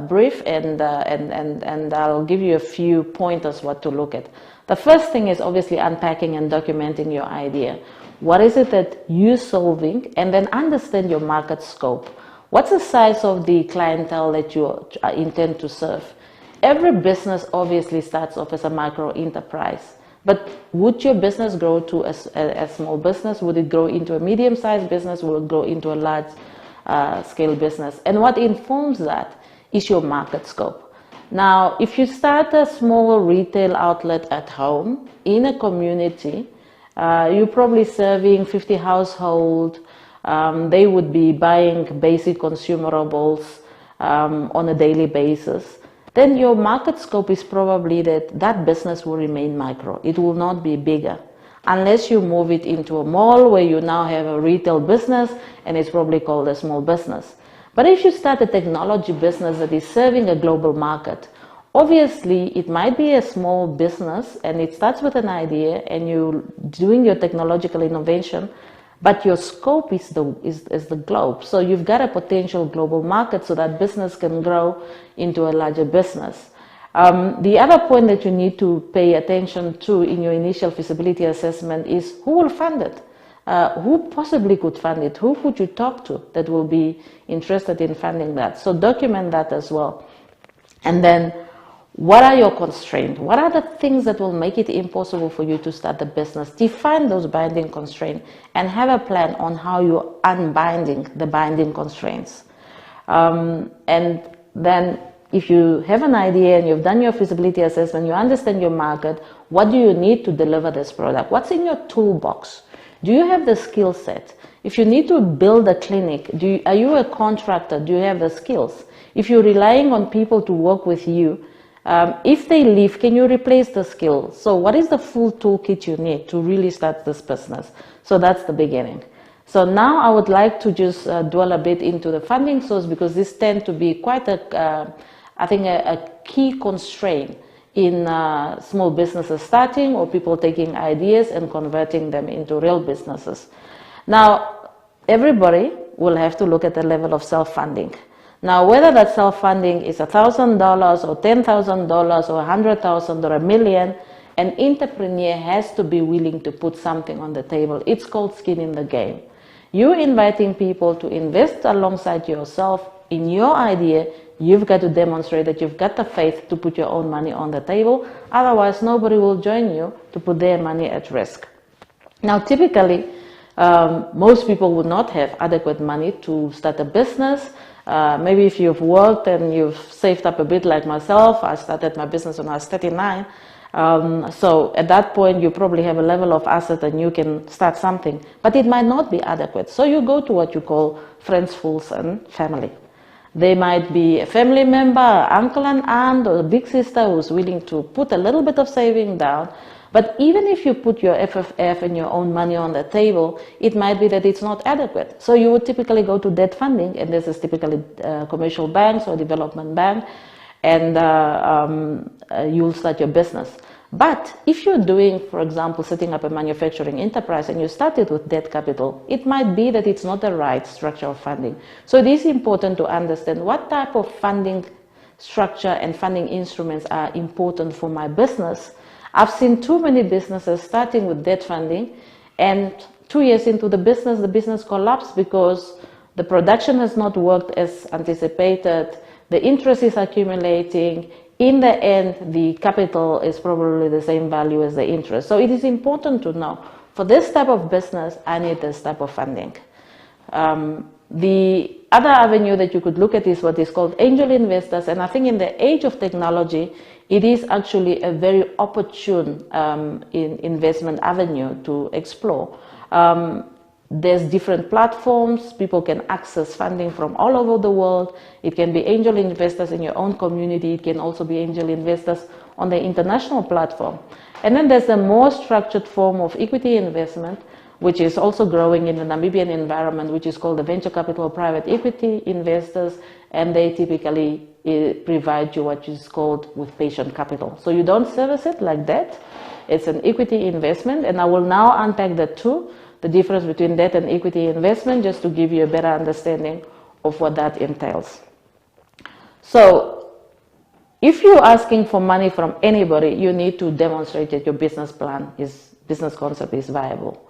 brief, and I'll give you a few pointers what to look at. The first thing is obviously unpacking and documenting your idea. What is it that you're solving? And then understand your market scope. What's the size of the clientele that you intend to serve? Every business obviously starts off as a micro enterprise. But would your business grow to a small business? Would it grow into a medium-sized business? Would it grow into a large scale business? And what informs that is your market scope. Now, if you start a small retail outlet at home in a community, you're probably serving 50 households. They would be buying basic consumables on a daily basis. Then your market scope is probably that business will remain micro. It will not be bigger unless you move it into a mall where you now have a retail business and it's probably called a small business. But if you start a technology business that is serving a global market, obviously it might be a small business and it starts with an idea and you're doing your technological innovation, but your scope is the globe. So you've got a potential global market so that business can grow into a larger business. The other point that you need to pay attention to in your initial feasibility assessment is who will fund it? Who possibly could fund it? Who could you talk to that will be interested in funding that? So document that as well. And then, what are your constraints? What are the things that will make it impossible for you to start the business? Define those binding constraints and have a plan on how you're unbinding the binding constraints. And then if you have an idea and you've done your feasibility assessment, you understand your market, what do you need to deliver this product? What's in your toolbox? Do you have the skill set? If you need to build a clinic, are you a contractor? Do you have the skills? If you're relying on people to work with you, if they leave, can you replace the skill? So what is the full toolkit you need to really start this business? So that's the beginning. So now I would like to just dwell a bit into the funding source, because this tends to be quite a key constraint in small businesses starting, or people taking ideas and converting them into real businesses. Now, everybody will have to look at the level of self-funding. Now, whether that self-funding is $1,000 or $10,000 or $100,000 or $1 million, an entrepreneur has to be willing to put something on the table. It's called skin in the game. You're inviting people to invest alongside yourself in your idea. You've got to demonstrate that you've got the faith to put your own money on the table. Otherwise, nobody will join you to put their money at risk. Now, typically, most people would not have adequate money to start a business. Maybe if you've worked and you've saved up a bit like myself, I started my business when I was 39. So at that point, you probably have a level of asset and you can start something, but it might not be adequate. So you go to what you call friends, fools, and family. They might be a family member, uncle and aunt, or a big sister who's willing to put a little bit of saving down. But even if you put your FFF and your own money on the table, it might be that it's not adequate. So you would typically go to debt funding, and this is typically commercial banks or development bank, and you'll start your business. But if you're doing, for example, setting up a manufacturing enterprise and you started with debt capital, it might be that it's not the right structure of funding. So it is important to understand what type of funding structure and funding instruments are important for my business. I've seen too many businesses starting with debt funding, and 2 years into the business collapsed because the production has not worked as anticipated, the interest is accumulating. In the end, the capital is probably the same value as the interest. So it is important to know, for this type of business, I need this type of funding. The other avenue that you could look at is what is called angel investors, and I think in the age of technology, it is actually a very opportune investment avenue to explore. There's different platforms. People can access funding from all over the world. It can be angel investors in your own community. It can also be angel investors on the international platform. And then there's a more structured form of equity investment, which is also growing in the Namibian environment, which is called the venture capital private equity investors, and they typically provide you what is called with patient capital. So you don't service it like that. It's an equity investment, and I will now unpack the two, the difference between debt and equity investment, just to give you a better understanding of what that entails. So if you're asking for money from anybody, you need to demonstrate that your business concept is viable.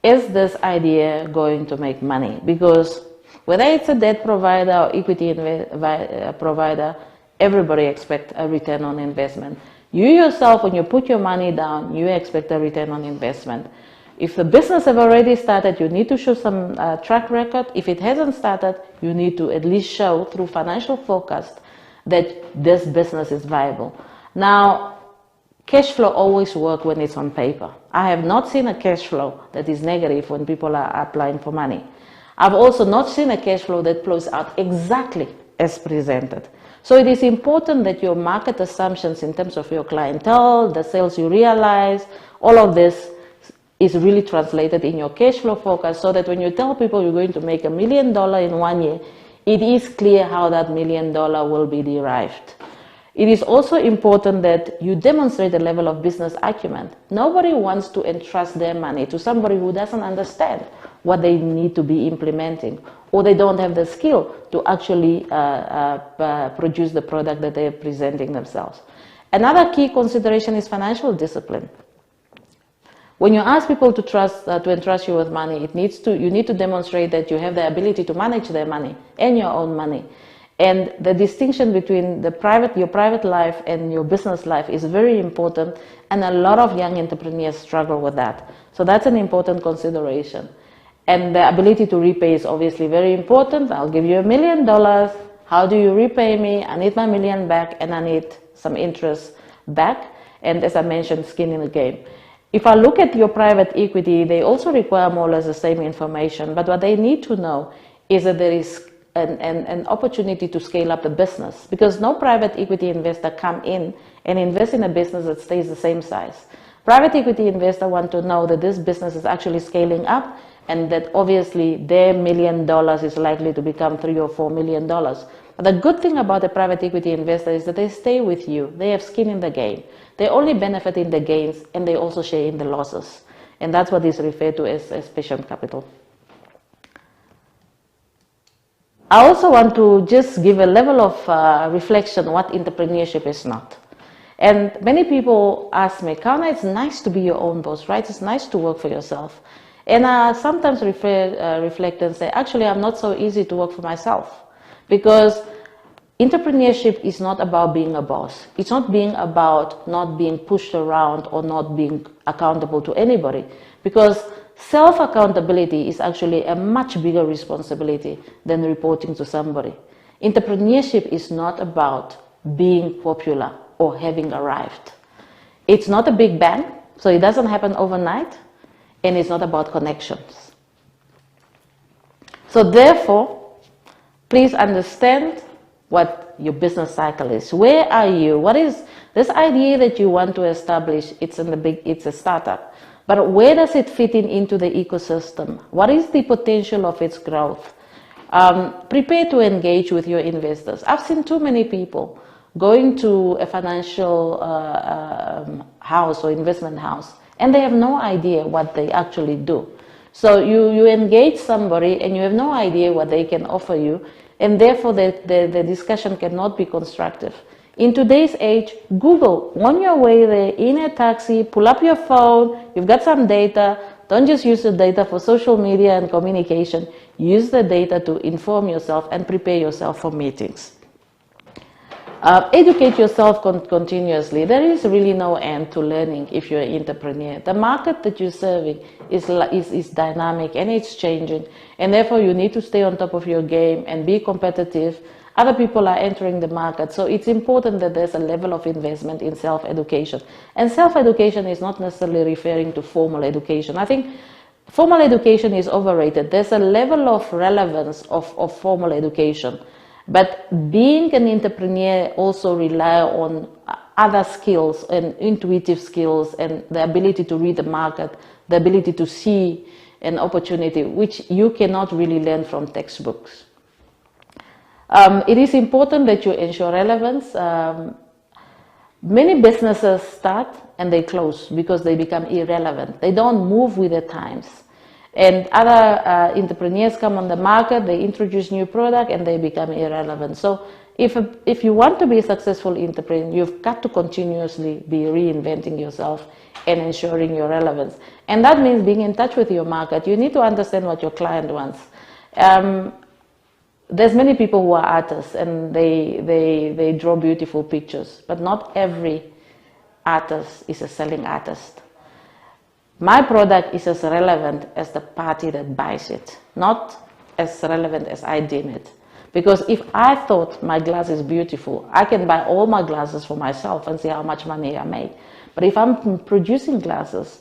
Is this idea going to make money? Because whether it's a debt provider or equity provider, everybody expects a return on investment. You yourself, when you put your money down, you expect a return on investment. If the business have already started, you need to show some track record. If it hasn't started, you need to at least show through financial forecast that this business is viable. Now, cash flow always works when it's on paper. I have not seen a cash flow that is negative when people are applying for money. I've also not seen a cash flow that flows out exactly as presented. So it is important that your market assumptions in terms of your clientele, the sales you realize, all of this is really translated in your cash flow forecast, so that when you tell people you're going to make $1 million in 1 year, it is clear how that $1 million will be derived. It is also important that you demonstrate the level of business acumen. Nobody wants to entrust their money to somebody who doesn't understand what they need to be implementing, or they don't have the skill to actually produce the product that they're presenting themselves. Another key consideration is financial discipline. When you ask people to entrust you with money, you need to demonstrate that you have the ability to manage their money and your own money. And the distinction between your private life and your business life is very important, and a lot of young entrepreneurs struggle with that. So that's an important consideration. And the ability to repay is obviously very important. I'll give you $1 million. How do you repay me? I need my $1 million back, and I need some interest back. And as I mentioned, skin in the game. If I look at your private equity, they also require more or less the same information, but what they need to know is that there is an opportunity to scale up the business, because no private equity investor come in and invest in a business that stays the same size. Private equity investor want to know that this business is actually scaling up, and that obviously their $1 million is likely to become $3 or $4 million. But the good thing about a private equity investor is that they stay with you. They have skin in the game. They only benefit in the gains, and they also share in the losses. And that's what is referred to as patient capital. I also want to just give a level of reflection what entrepreneurship is not. And many people ask me, Kauna, it's nice to be your own boss, right? It's nice to work for yourself. And I sometimes reflect and say, actually, I'm not so easy to work for myself. Because entrepreneurship is not about being a boss. It's not being about not being pushed around or not being accountable to anybody. Because self-accountability is actually a much bigger responsibility than reporting to somebody. Entrepreneurship is not about being popular or having arrived. It's not a big bang, so it doesn't happen overnight, and it's not about connections. So therefore, please understand what your business cycle is. Where are you? What is this idea that you want to establish? It's a startup. But where does it fit into the ecosystem? What is the potential of its growth? Prepare to engage with your investors. I've seen too many people going to a financial house or investment house, and they have no idea what they actually do. So you engage somebody and you have no idea what they can offer you, and therefore the discussion cannot be constructive. In today's age, Google, on your way there, in a taxi, pull up your phone, you've got some data. Don't just use the data for social media and communication. Use the data to inform yourself and prepare yourself for meetings. Educate yourself continuously. There is really no end to learning if you're an entrepreneur. The market that you're serving is dynamic and it's changing, and therefore you need to stay on top of your game and be competitive. Other people are entering the market, so it's important that there's a level of investment in self-education. And self-education is not necessarily referring to formal education. I think formal education is overrated. There's a level of relevance of formal education. But being an entrepreneur also rely on other skills and intuitive skills and the ability to read the market, the ability to see an opportunity, which you cannot really learn from textbooks. It is important that you ensure relevance. Many businesses start and they close because they become irrelevant. They don't move with the times. And other entrepreneurs come on the market, they introduce new product and they become irrelevant. So if you want to be a successful entrepreneur, you've got to continuously be reinventing yourself and ensuring your relevance. And that means being in touch with your market. You need to understand what your client wants. There's many people who are artists and they draw beautiful pictures, but not every artist is a selling artist. My product is as relevant as the party that buys it, not as relevant as I deem it. Because if I thought my glass is beautiful, I can buy all my glasses for myself and see how much money I make. But if I'm producing glasses,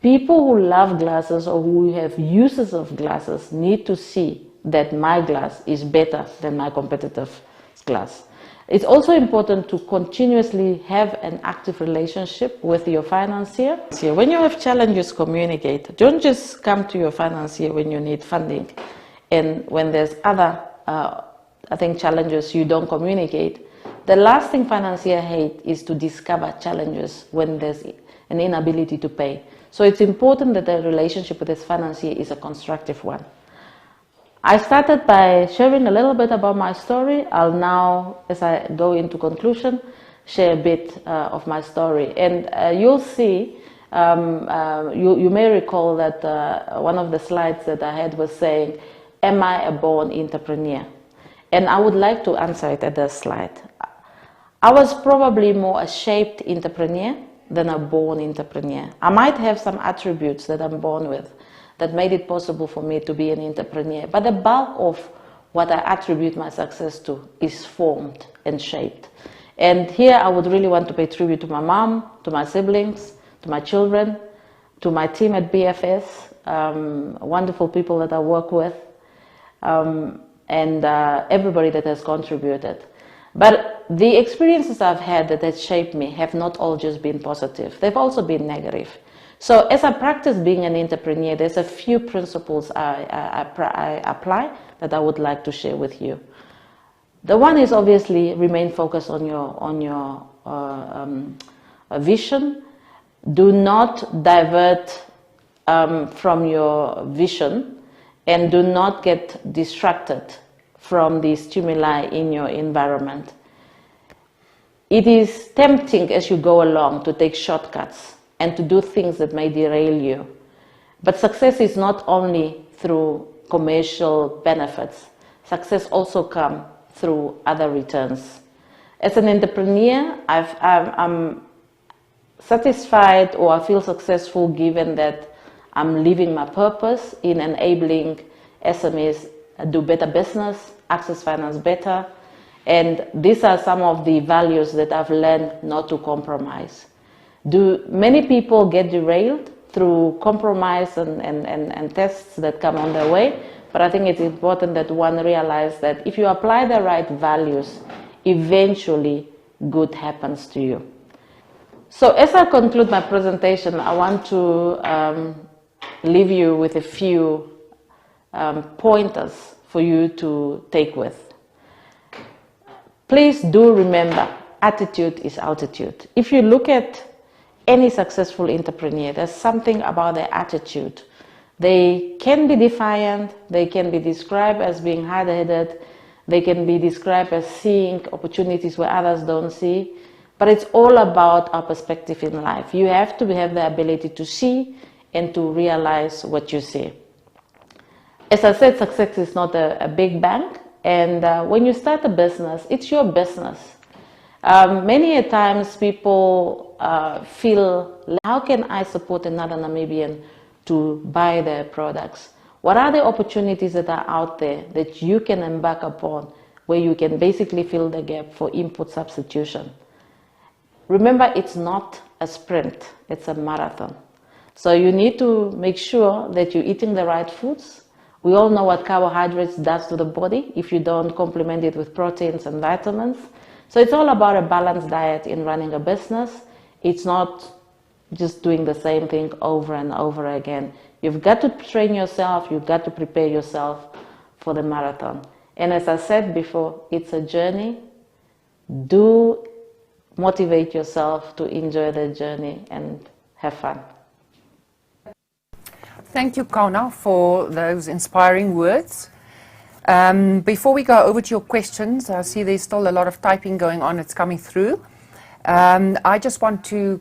people who love glasses or who have uses of glasses need to see that my glass is better than my competitor's glass. It's also important to continuously have an active relationship with your financier. When you have challenges, communicate. Don't just come to your financier when you need funding. And when there's other, challenges, you don't communicate. The last thing financier hate is to discover challenges when there's an inability to pay. So it's important that the relationship with this financier is a constructive one. I started by sharing a little bit about my story. I'll now, as I go into conclusion, share a bit of my story. And you'll see, you may recall that one of the slides that I had was saying, am I a born entrepreneur? And I would like to answer it at this slide. I was probably more a shaped entrepreneur than a born entrepreneur. I might have some attributes that I'm born with that made it possible for me to be an entrepreneur. But the bulk of what I attribute my success to is formed and shaped. And here I would really want to pay tribute to my mom, to my siblings, to my children, to my team at BFS, wonderful people that I work with, and everybody that has contributed. But the experiences I've had that have shaped me have not all just been positive. They've also been negative. So as I practice being an entrepreneur, there's a few principles I apply that I would like to share with you. The one is obviously remain focused on your vision. Do not divert from your vision, and do not get distracted from the stimuli in your environment. It is tempting as you go along to take shortcuts and to do things that may derail you. But success is not only through commercial benefits. Success also comes through other returns. As an entrepreneur, I'm satisfied, or I feel successful given that I'm living my purpose in enabling SMEs do better business, access finance better, and these are some of the values that I've learned not to compromise. Do many people get derailed through compromise and tests that come on their way? But I think it's important that one realize that if you apply the right values, eventually good happens to you. So as I conclude my presentation, I want to leave you with a few pointers for you to take with. Please do remember, attitude is altitude. If you look at any successful entrepreneur, there's something about their attitude. They can be defiant, they can be described as being hard-headed, they can be described as seeing opportunities where others don't see, but it's all about our perspective in life. You have to have the ability to see and to realize what you see. As I said, success is not a big bang, and when you start a business, it's your business. Many a times people feel, how can I support another Namibian to buy their products? What are the opportunities that are out there that you can embark upon where you can basically fill the gap for input substitution? Remember, it's not a sprint, it's a marathon. So you need to make sure that you're eating the right foods. We all know what carbohydrates does to the body if you don't complement it with proteins and vitamins. So it's all about a balanced diet in running a business. It's not just doing the same thing over and over again. You've got to train yourself, you've got to prepare yourself for the marathon. And as I said before, it's a journey. Do motivate yourself to enjoy the journey and have fun. Thank you, Kauna, for those inspiring words. Before we go over to your questions, I see there's still a lot of typing going on. It's coming through. I just want to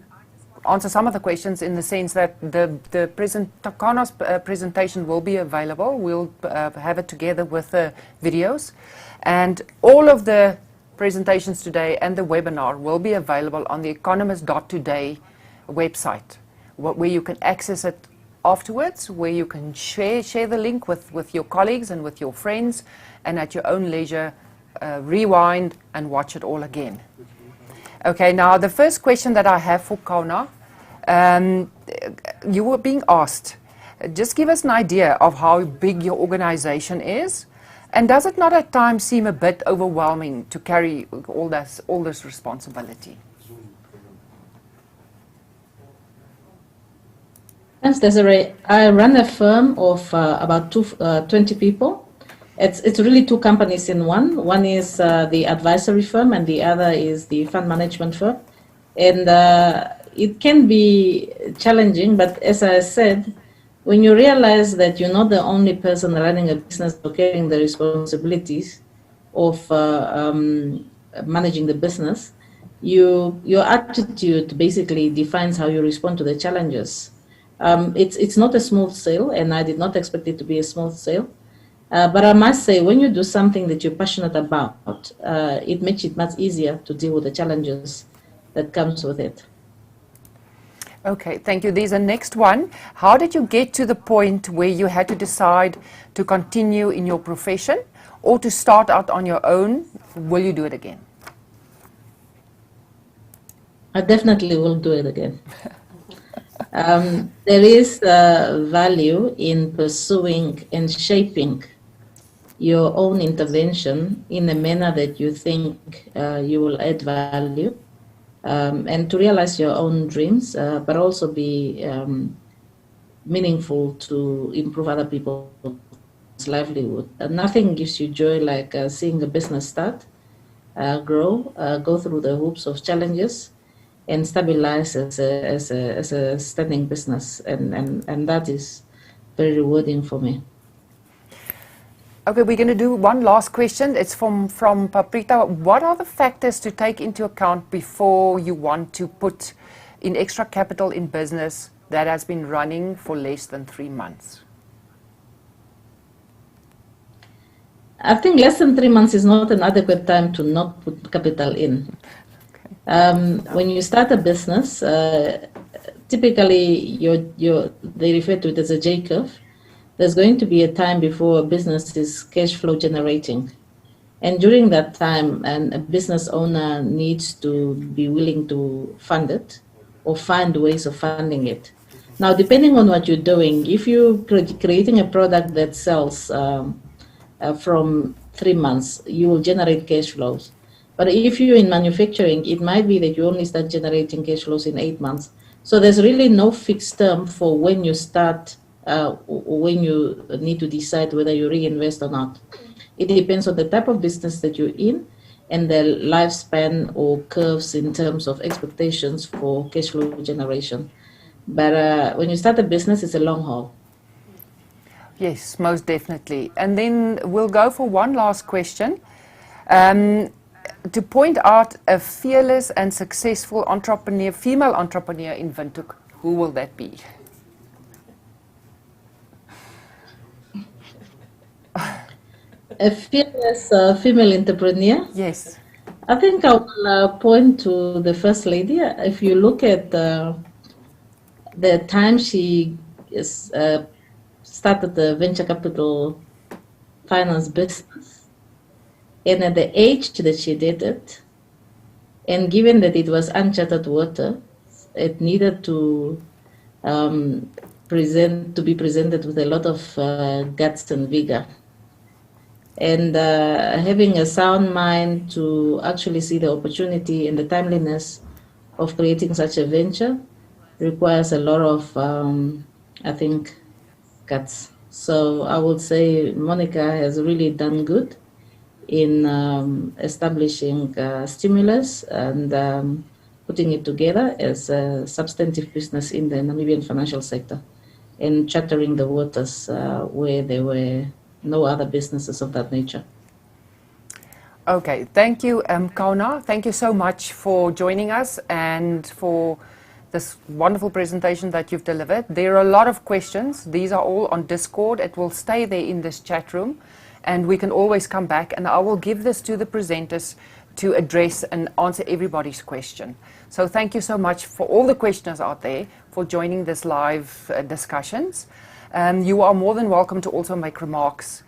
answer some of the questions in the sense that Kauna's presentation will be available. We'll have it together with the videos. And all of the presentations today and the webinar will be available on the economist.today website, where you can access it afterwards, where you can share the link with your colleagues and with your friends, and at your own leisure rewind and watch it all again. Okay, now the first question that I have for Kauna, you were being asked, just give us an idea of how big your organization is, and does it not at times seem a bit overwhelming to carry all this responsibility? Thanks, Desiree. I run a firm of about 20 people. It's really two companies in one. One is the advisory firm and the other is the fund management firm. And it can be challenging, but as I said, when you realize that you're not the only person running a business or carrying the responsibilities of managing the business, your attitude basically defines how you respond to the challenges. It's not a smooth sail, and I did not expect it to be a smooth sail. But I must say, when you do something that you're passionate about, it makes it much easier to deal with the challenges that comes with it. Okay, thank you. There's a next one. How did you get to the point where you had to decide to continue in your profession or to start out on your own? Will you do it again? I definitely will do it again. There is value in pursuing and shaping your own intervention in a manner that you think you will add value, and to realize your own dreams, but also be meaningful to improve other people's livelihood. Nothing gives you joy like seeing a business start, grow, go through the hoops of challenges, and stabilize as a standing business, and that is very rewarding for me. Okay, we're going to do one last question. It's from Paprita. What are the factors to take into account before you want to put in extra capital in business that has been running for less than 3 months? I think less than 3 months is not an adequate time to not put capital in. When you start a business, typically they refer to it as a J curve. There's going to be a time before a business is cash flow generating. And during that time, a business owner needs to be willing to fund it or find ways of funding it. Now, depending on what you're doing, if you're creating a product that sells from 3 months, you will generate cash flows. But if you're in manufacturing, it might be that you only start generating cash flows in 8 months. So there's really no fixed term for when you start, when you need to decide whether you reinvest or not. It depends on the type of business that you're in and the lifespan or curves in terms of expectations for cash flow generation. But when you start a business, it's a long haul. Yes, most definitely. And then we'll go for one last question. To point out a fearless and successful entrepreneur, female entrepreneur in Windhoek, who will that be? A fearless female entrepreneur? Yes. I think I will point to the First Lady. If you look at the time she started the venture capital finance business, and at the age that she did it, and given that it was uncharted water, it needed to be presented with a lot of guts and vigor. And having a sound mind to actually see the opportunity and the timeliness of creating such a venture requires a lot of, I think, guts. So I would say Monica has really done good in establishing stimulus and putting it together as a substantive business in the Namibian financial sector and chartering the waters where there were no other businesses of that nature. Okay, thank you, Kauna. Thank you so much for joining us and for this wonderful presentation that you've delivered. There are a lot of questions. These are all on Discord. It will stay there in this chat room, and we can always come back, and I will give this to the presenters to address and answer everybody's question. So thank you so much for all the questioners out there for joining this live discussions. You are more than welcome to also make remarks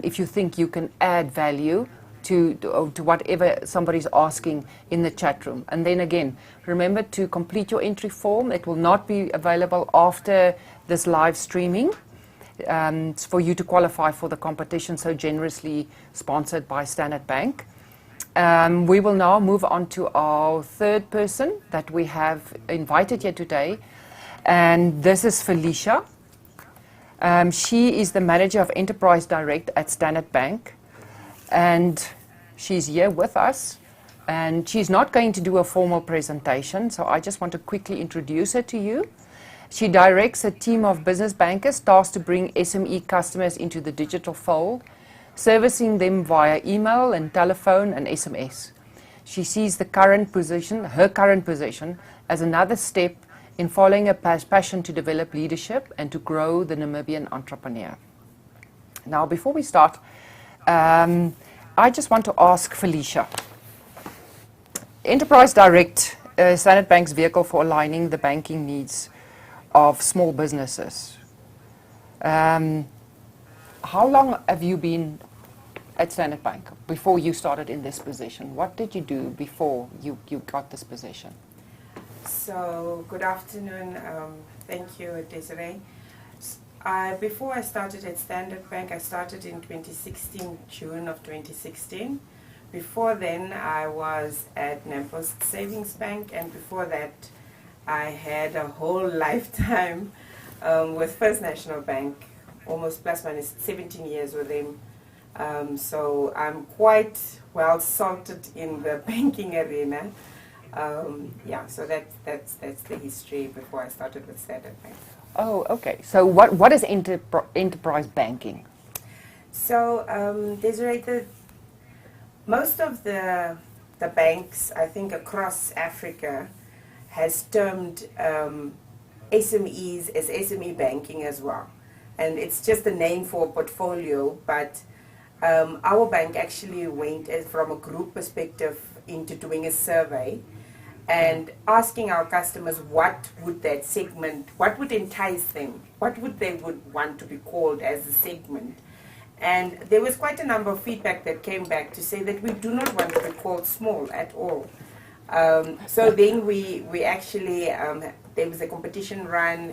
if you think you can add value to whatever somebody's asking in the chat room. And then again, remember to complete your entry form. It will not be available after this live streaming. It's for you to qualify for the competition so generously sponsored by Standard Bank. We will now move on to our third person that we have invited here today, and this is Felicia. She is the Manager of Enterprise Direct at Standard Bank, and she's here with us, and she's not going to do a formal presentation, so I just want to quickly introduce her to you. She directs a team of business bankers tasked to bring SME customers into the digital fold, servicing them via email and telephone and SMS. She sees her current position as another step in following a passion to develop leadership and to grow the Namibian entrepreneur. Now, before we start, I just want to ask Felicia. Enterprise Direct is Standard Bank's vehicle for aligning the banking needs of small businesses. How long have you been at Standard Bank before you started in this position? What did you do before you got this position? So, good afternoon. Thank you, Desiree. Before I started at Standard Bank, I started in 2016, June of 2016. Before then, I was at Nampost Savings Bank, and before that, I had a whole lifetime with First National Bank, almost plus minus 17 years with them. So I'm quite well salted in the banking arena. So that's the history before I started with Standard Bank. Oh, okay. So what is enterprise banking? So, Desiree, most of the banks, I think, across Africa has termed SMEs as SME banking as well. And it's just a name for a portfolio, but our bank actually went from a group perspective into doing a survey and asking our customers what would that segment, what would entice them, what would they would want to be called as a segment. And there was quite a number of feedback that came back to say that we do not want to be called small at all. So then we actually, there was a competition run,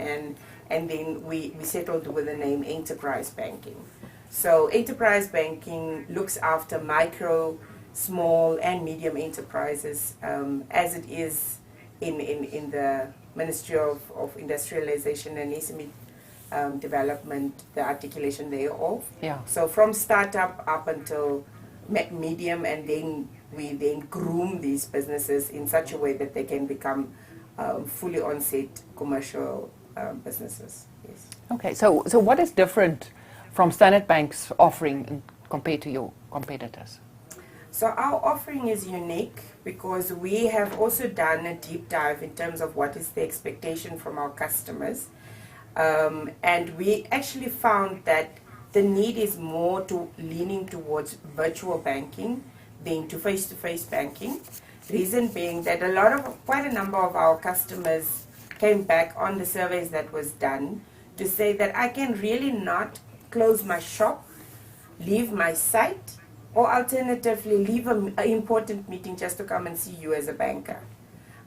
and then we settled with the name enterprise banking. So enterprise banking looks after micro, small and medium enterprises, as it is in the Ministry of Industrialization and SME development, the articulation thereof. Yeah. So from startup up until medium, and then we then groom these businesses in such a way that they can become fully on-set commercial businesses. Yes. Okay, so what is different from Standard Bank's offering compared to your competitors? So our offering is unique because we have also done a deep dive in terms of what is the expectation from our customers. And we actually found that the need is more to leaning towards virtual banking than to face-to-face banking. Reason being that quite a number of our customers came back on the surveys that was done to say that I can really not close my shop, leave my site, or alternatively leave an important meeting just to come and see you as a banker.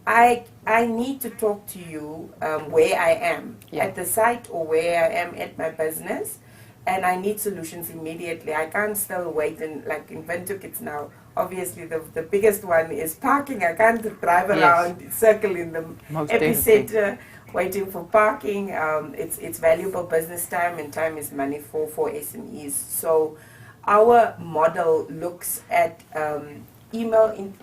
I need to talk to you where I am, at the site or where I am at my business, and I need solutions immediately. I can't still wait, and like in Windhoek it's now, obviously the biggest one is parking. I can't drive around, circle in the epicenter, waiting for parking. It's valuable business time, and time is money for SMEs. So our model looks at email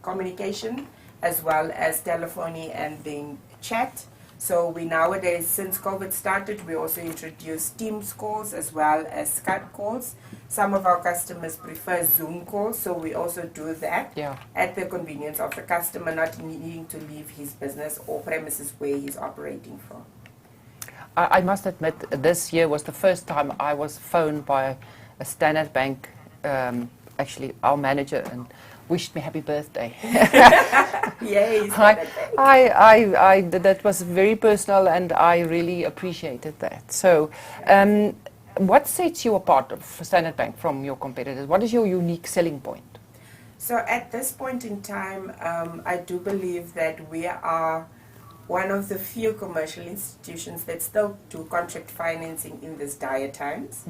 communication as well as telephony and then chat. So we nowadays, since COVID started, we also introduced Teams calls as well as Skype calls. Some of our customers prefer Zoom calls, so we also do that at the convenience of the customer, not needing to leave his business or premises where he's operating from. I must admit, this year was the first time I was phoned by a Standard Bank, actually our manager, and wished me happy birthday. Yay, that was very personal, and I really appreciated that. So, what sets you apart for Standard Bank from your competitors? What is your unique selling point? So at this point in time, I do believe that we are one of the few commercial institutions that still do contract financing in these dire times.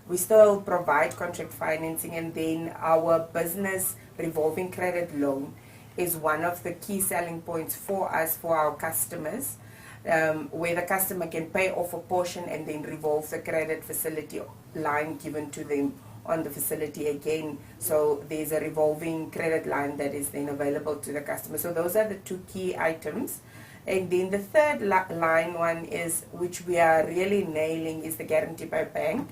We still provide contract financing, and then our business revolving credit loan is one of the key selling points for us, for our customers, where the customer can pay off a portion and then revolve the credit facility line given to them on the facility again. So there's a revolving credit line that is then available to the customer. So those are the two key items. And then the third line one is, which we are really nailing, is the guarantee by bank.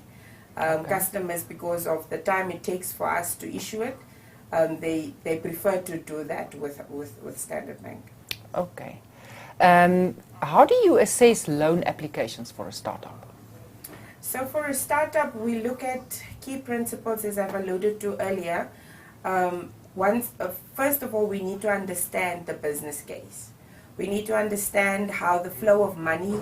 Customers, because of the time it takes for us to issue it, they prefer to do that with Standard Bank. Okay. How do you assess loan applications for a startup? So for a startup, we look at key principles, as I've alluded to earlier. First of all, we need to understand the business case. We need to understand how the flow of money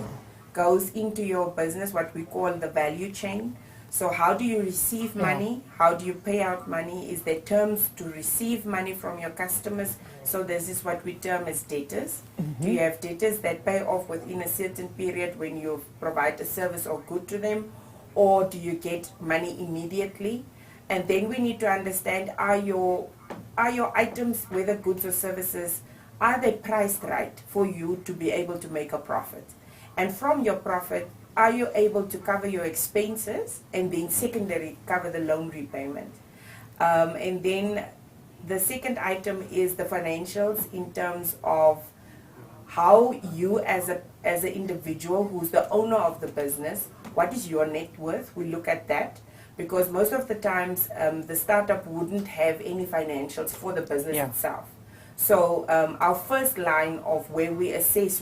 goes into your business, what we call the value chain. So how do you receive money? How do you pay out money? Is there terms to receive money from your customers? So this is what we term as debtors. Do you have debtors that pay off within a certain period when you provide a service or good to them? Or do you get money immediately? And then we need to understand, are your items, whether goods or services, are they priced right for you to be able to make a profit? And from your profit, are you able to cover your expenses, and then secondary cover the loan repayment? And then the second item is the financials in terms of how you as an individual who's the owner of the business, what is your net worth? We look at that because most of the times the startup wouldn't have any financials for the business itself. So our first line of where we assess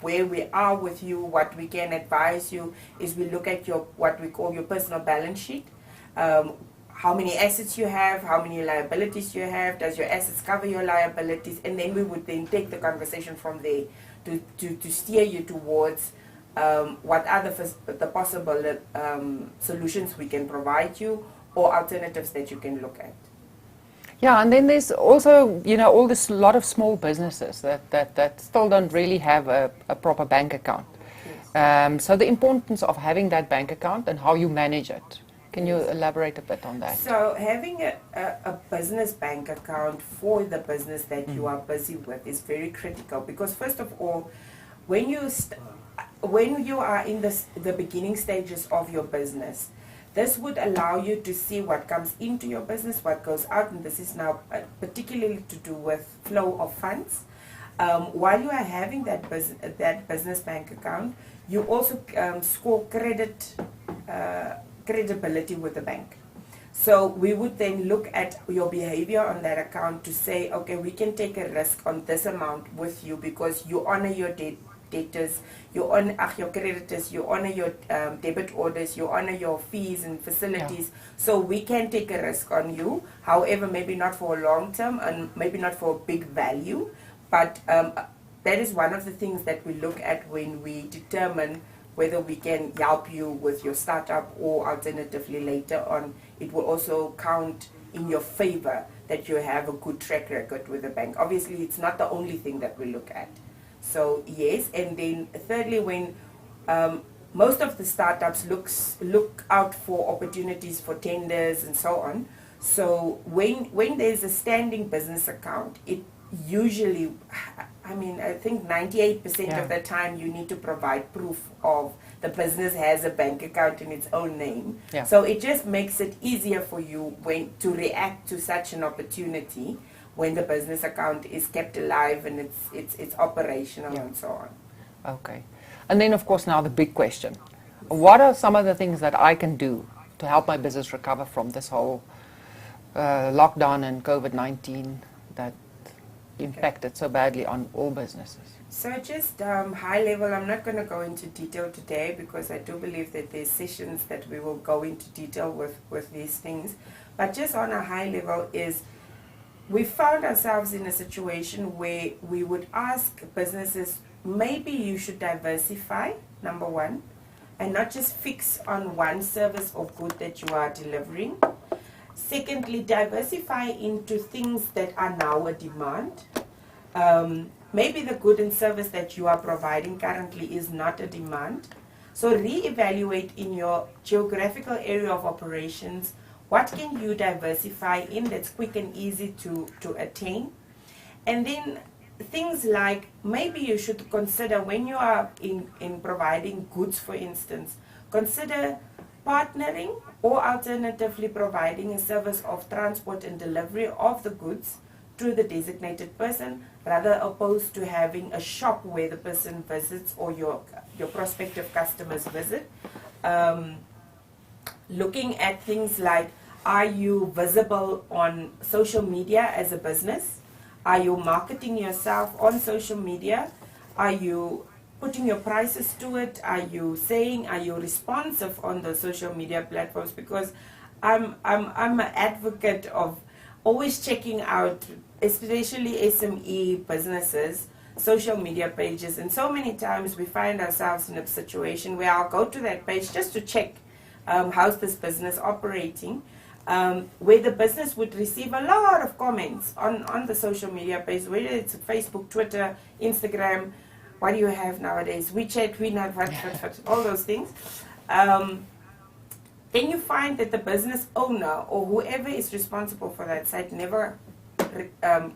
where we are with you, what we can advise you, is we look at your what we call your personal balance sheet. How many assets you have, how many liabilities you have, does your assets cover your liabilities, and then we would then take the conversation from there to steer you towards what are the possible solutions we can provide you or alternatives that you can look at. Yeah, and then there's also, all this lot of small businesses that still don't really have a proper bank account. Yes. So the importance of having that bank account and how you manage it. Can you elaborate a bit on that? So having a business bank account for the business that you are busy with is very critical because first of all, when you are in the beginning stages of your business, this would allow you to see what comes into your business, what goes out, and this is now particularly to do with flow of funds. While you are having that business bank account, you also score credibility with the bank. So we would then look at your behavior on that account to say, okay, we can take a risk on this amount with you because you honor your debtors, you honor your creditors, you honor your debit orders, you honor your fees and facilities. Yeah. So we can take a risk on you. However, maybe not for a long term and maybe not for a big value, but that is one of the things that we look at when we determine whether we can help you with your startup or alternatively later on, it will also count in your favor that you have a good track record with the bank. Obviously, it's not the only thing that we look at. So yes, and then thirdly, when most of the startups look out for opportunities for tenders and so on. So when there's a standing business account, it usually, I think 98% of the time you need to provide proof of the business has a bank account in its own name. Yeah. So it just makes it easier for you to react to such an opportunity when the business account is kept alive and it's operational and so on. Okay. And then of course now the big question. What are some of the things that I can do to help my business recover from this whole lockdown and COVID-19 that impacted so badly on all businesses? So just high level, I'm not going to go into detail today because I do believe that there's sessions that we will go into detail with these things. But just on a high level is we found ourselves in a situation where we would ask businesses, maybe you should diversify, number one, and not just fix on one service or good that you are delivering. Secondly, diversify into things that are now a demand. Maybe the good and service that you are providing currently is not a demand. So reevaluate in your geographical area of operations, what can you diversify in that's quick and easy to attain? And then things like maybe you should consider when you are in providing goods, for instance, consider partnering or alternatively providing a service of transport and delivery of the goods to the designated person rather opposed to having a shop where the person visits or your prospective customers visit. Looking at things like, are you visible on social media as a business? Are you marketing yourself on social media? Are you putting your prices to it? Are you responsive on the social media platforms? Because I'm an advocate of always checking out, especially SME businesses, social media pages. And so many times we find ourselves in a situation where I'll go to that page just to check how's this business operating, where the business would receive a lot of comments on the social media page, whether it's Facebook, Twitter, Instagram, what do you have nowadays? WeChat, what, all those things. Then you find that the business owner or whoever is responsible for that site never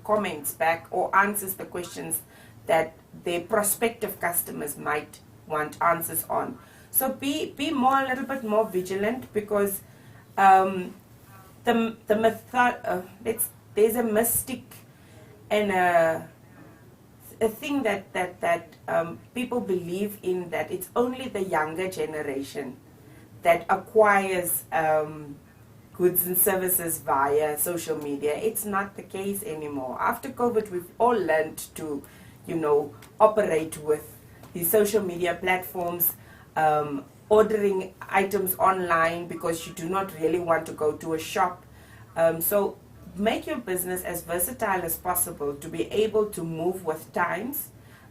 comments back or answers the questions that their prospective customers might want answers on. So be a little bit more vigilant because there's a mystic and a thing that people believe in, that it's only the younger generation that acquires goods and services via social media. It's not the case anymore. After COVID, we've all learned to, operate with these social media platforms, ordering items online because you do not really want to go to a shop. So make your business as versatile as possible to be able to move with times,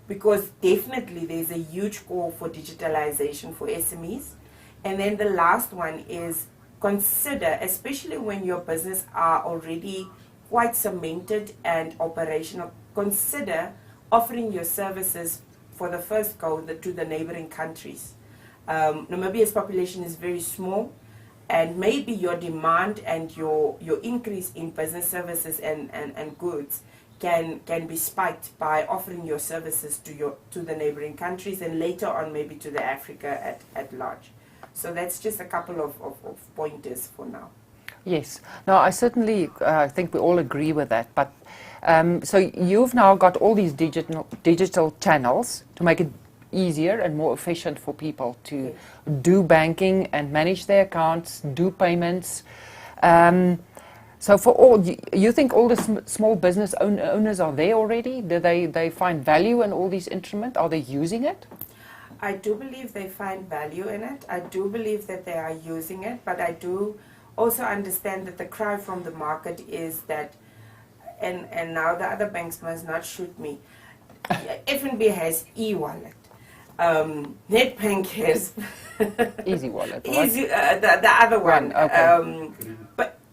because definitely there's a huge call for digitalization for SMEs. And then the last one is consider, especially when your business are already quite cemented and operational, consider offering your services for the first go to the neighboring countries. Namibia's population is very small, and maybe your demand and your increase in business services and goods can be spiked by offering your services to the neighboring countries, and later on maybe to the Africa at large. So that's just a couple of pointers for now. Yes. No, I certainly think we all agree with that. But so you've now got all these digital channels to make it easier and more efficient for people to do banking and manage their accounts, do payments. So for all, you think all the small business owners are there already? Do they find value in all these instruments? Are they using it? I do believe they find value in it. I do believe that they are using it, but I do also understand that the cry from the market is that, and now the other banks must not shoot me, FNB has e-wallet. Nedbank has Easy wallet. easy, the other one, okay.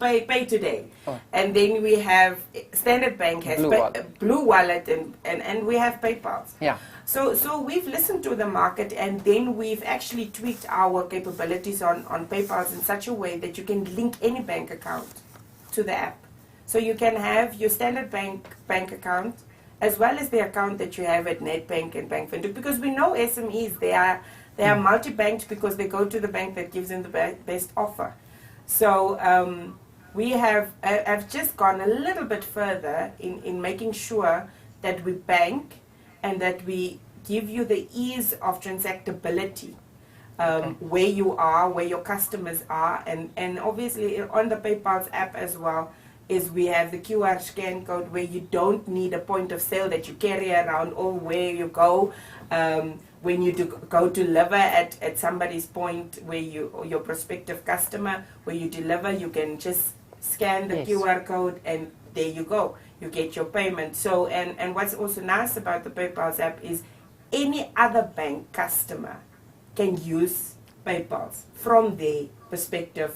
pay today. Oh. And then we have Standard Bank has Blue Wallet, and we have PayPal. Yeah. So we've listened to the market, and then we've actually tweaked our capabilities on PayPal in such a way that you can link any bank account to the app. So you can have your Standard Bank account as well as the account that you have at Nedbank and Bank Windhoek, because we know SMEs, they are multi-banked because they go to the bank that gives them the best offer. So we have just gone a little bit further in making sure that we bank and that we give you the ease of transactability, where you are, where your customers are, and obviously on the PayPal's app as well, is we have the QR scan code where you don't need a point of sale that you carry around, or where you go when you go to deliver at somebody's point where your prospective customer, where you deliver, you can just scan the QR code and there you go. You get your payment. So, and what's also nice about the PayPal's app is any other bank customer can use PayPal's from their perspective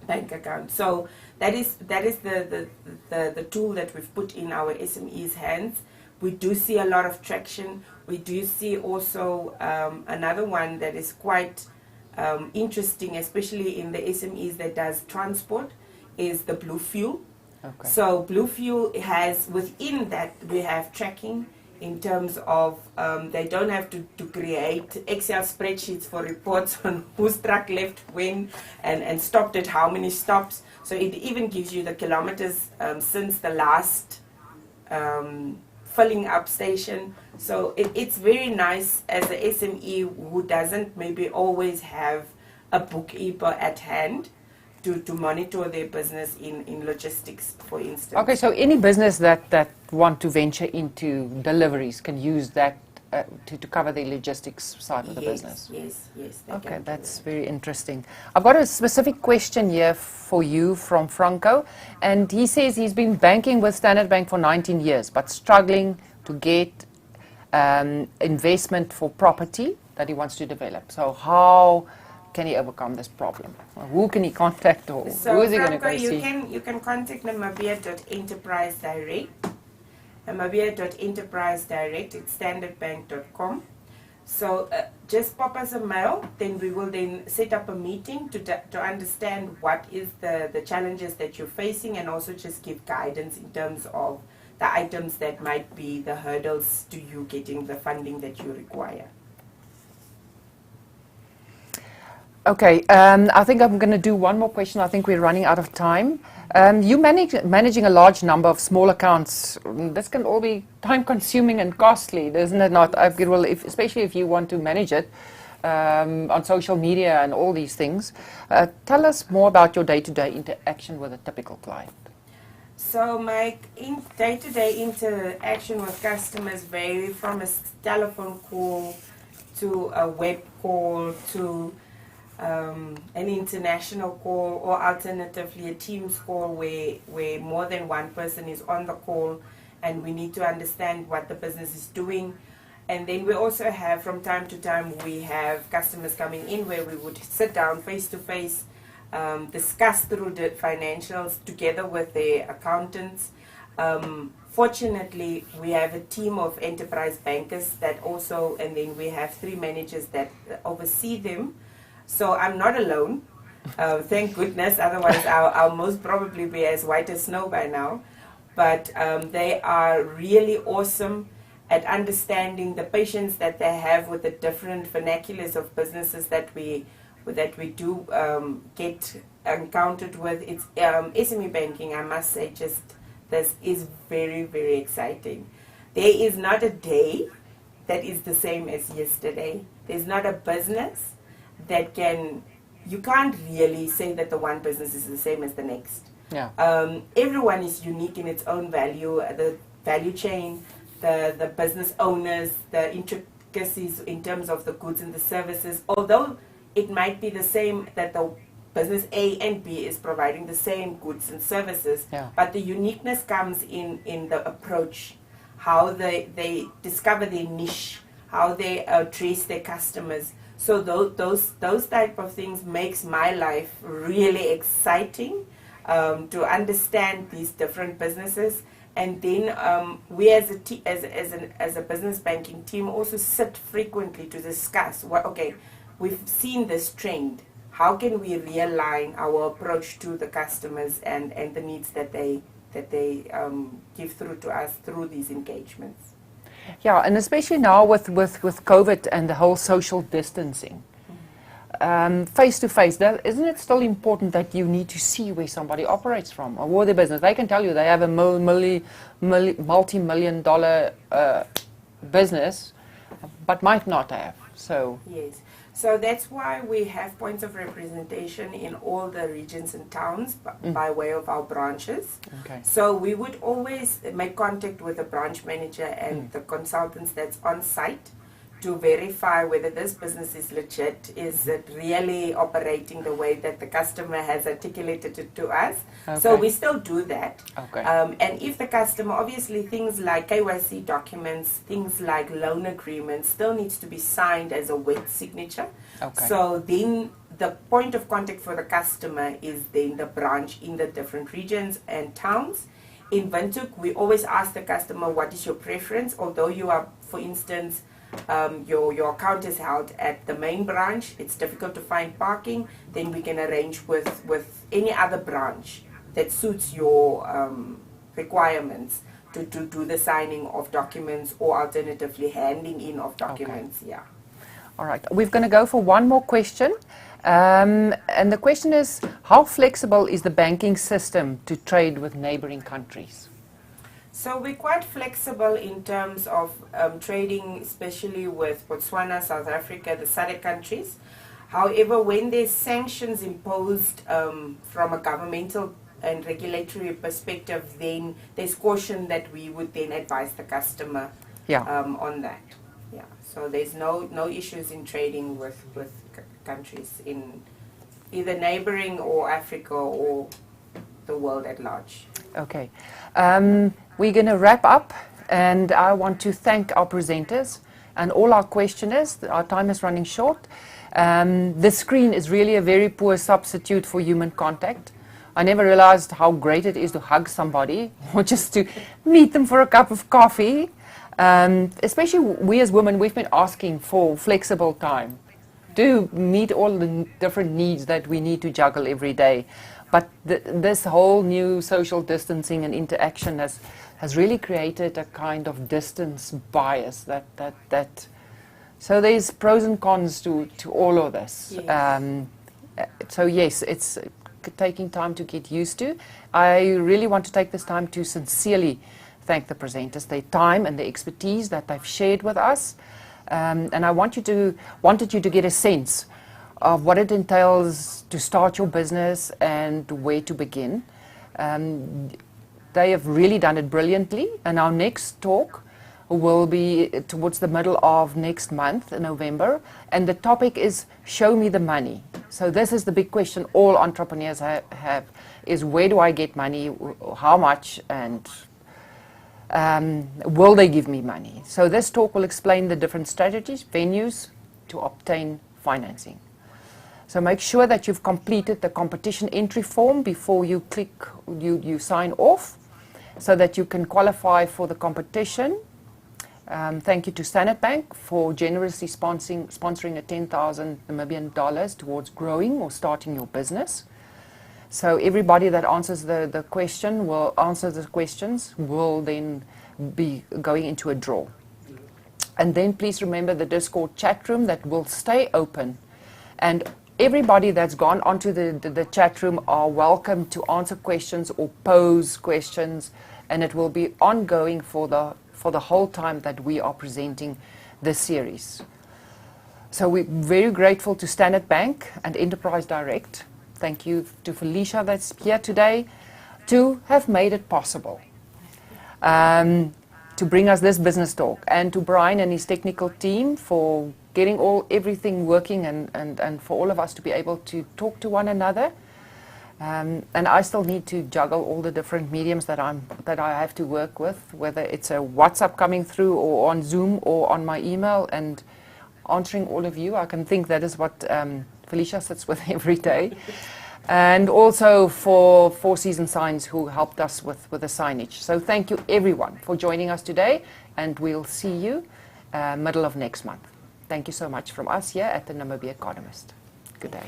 bank account. So that is the tool that we've put in our SMEs' hands. We do see a lot of traction. We do see also another one that is quite interesting, especially in the SMEs that does transport, is the Blue Fuel. Okay. So Blue Fuel has, within that, we have tracking in terms of they don't have to create Excel spreadsheets for reports on whose truck left when and stopped at how many stops. So it even gives you the kilometers since the last filling up station. So it's very nice as a SME who doesn't maybe always have a bookkeeper at hand to monitor their business in logistics, for instance. Okay, so any business that want to venture into deliveries can use that to cover the logistics side of the business. Yes. Okay, that's very interesting. I've got a specific question here for you from Franco, and he says he's been banking with Standard Bank for 19 years, but struggling to get investment for property that he wants to develop. So how can he overcome this problem? Who can he contact, or so who is he going to Franco, go see? you can contact namibia.enterprise direct. Namibia.enterprise direct at standardbank.com. So just pop us a mail, then we will then set up a meeting to understand what is the challenges that you're facing, and also just give guidance in terms of the items that might be the hurdles to you getting the funding that you require. Okay, I think I'm going to do one more question. I think we're running out of time. You managing a large number of small accounts. This can all be time-consuming and costly, doesn't it not? Especially if you want to manage it on social media and all these things. Tell us more about your day-to-day interaction with a typical client. So my day-to-day interaction with customers vary from a telephone call to a web call to an international call, or alternatively a Teams call where more than one person is on the call and we need to understand what the business is doing. And then we also have, from time to time, we have customers coming in where we would sit down face to face, discuss through the financials together with their accountants. Fortunately, we have a team of enterprise bankers that also, and then we have 3 managers that oversee them. So I'm not alone, thank goodness, otherwise I'll most probably be as white as snow by now. But they are really awesome at understanding the patience that they have with the different vernaculars of businesses that we do get encountered with. It's SME banking, I must say, this is very, very exciting. There is not a day that is the same as yesterday. There's not a business that you can't really say that the one business is the same as the next. Yeah. Everyone is unique in its own value, the value chain, the business owners, the intricacies in terms of the goods and the services. Although it might be the same that the business A and B is providing the same goods and services, but the uniqueness comes in the approach, how they discover their niche, how they address their customers. So those type of things makes my life really exciting, to understand these different businesses. And then we as a business banking team also sit frequently to discuss we've seen this trend. How can we realign our approach to the customers and the needs that they give through to us through these engagements? Yeah, and especially now with COVID and the whole social distancing, face to face, isn't it still important that you need to see where somebody operates from or where their business? They can tell you they have a multi-million-dollar business, but might not have. So yes. So that's why we have points of representation in all the regions and towns by way of our branches. Okay. So we would always make contact with the branch manager and the consultants that's on site to verify whether this business is legit, is it really operating the way that the customer has articulated it to us. Okay. So we still do that. Okay. And if the customer, obviously things like KYC documents, things like loan agreements still needs to be signed as a wet signature. Okay. So then the point of contact for the customer is then the branch in the different regions and towns. In Windhoek, we always ask the customer, what is your preference? Although you are, for instance, your account is held at the main branch, it's difficult to find parking, then we can arrange with any other branch that suits your requirements to do the signing of documents or alternatively handing in of documents. Okay. Yeah. All right, we're going to go for one more question. And the question is, how flexible is the banking system to trade with neighboring countries? So we're quite flexible in terms of trading, especially with Botswana, South Africa, the SADC countries. However, when there's sanctions imposed from a governmental and regulatory perspective, then there's caution that we would then advise the customer on that. Yeah. So there's no issues in trading with countries in either neighboring or Africa or the world at large. Okay. We're going to wrap up, and I want to thank our presenters and all our questioners. Our time is running short. The screen is really a very poor substitute for human contact. I never realized how great it is to hug somebody or just to meet them for a cup of coffee. Especially we as women, we've been asking for flexible time to meet all the different needs that we need to juggle every day. But this whole new social distancing and interaction has really created a kind of distance bias that So there's pros and cons to all of this. Yes. So yes, it's taking time to get used to. I really want to take this time to sincerely thank the presenters, their time and the expertise that they've shared with us. And I wanted you to get a sense of what it entails to start your business and where to begin. They have really done it brilliantly, and our next talk will be towards the middle of next month in November, and the topic is Show Me the Money. So this is the big question all entrepreneurs have is where do I get money, how much, and will they give me money? So this talk will explain the different strategies, venues to obtain financing. So make sure that you've completed the competition entry form before you you sign off, so that you can qualify for the competition. Thank you to Standard Bank for generously sponsoring a 10,000 Namibian dollars towards growing or starting your business. So everybody that answers the question will answer the questions will then be going into a draw. And then please remember the Discord chat room that will stay open, and everybody that's gone onto the chat room are welcome to answer questions or pose questions, and it will be ongoing for the whole time that we are presenting this series. So we're very grateful to Standard Bank and Enterprise Direct. Thank you to Felicia that's here today to have made it possible to bring us this business talk, and to Brian and his technical team for getting everything working and for all of us to be able to talk to one another. And I still need to juggle all the different mediums that I have to work with, whether it's a WhatsApp coming through or on Zoom or on my email, and answering all of you. I can think that is what Felicia sits with every day. And also for Four Season Signs, who helped us with the signage. So thank you everyone for joining us today, and we'll see you middle of next month. Thank you so much from us here at the Namibia Economist. Good day.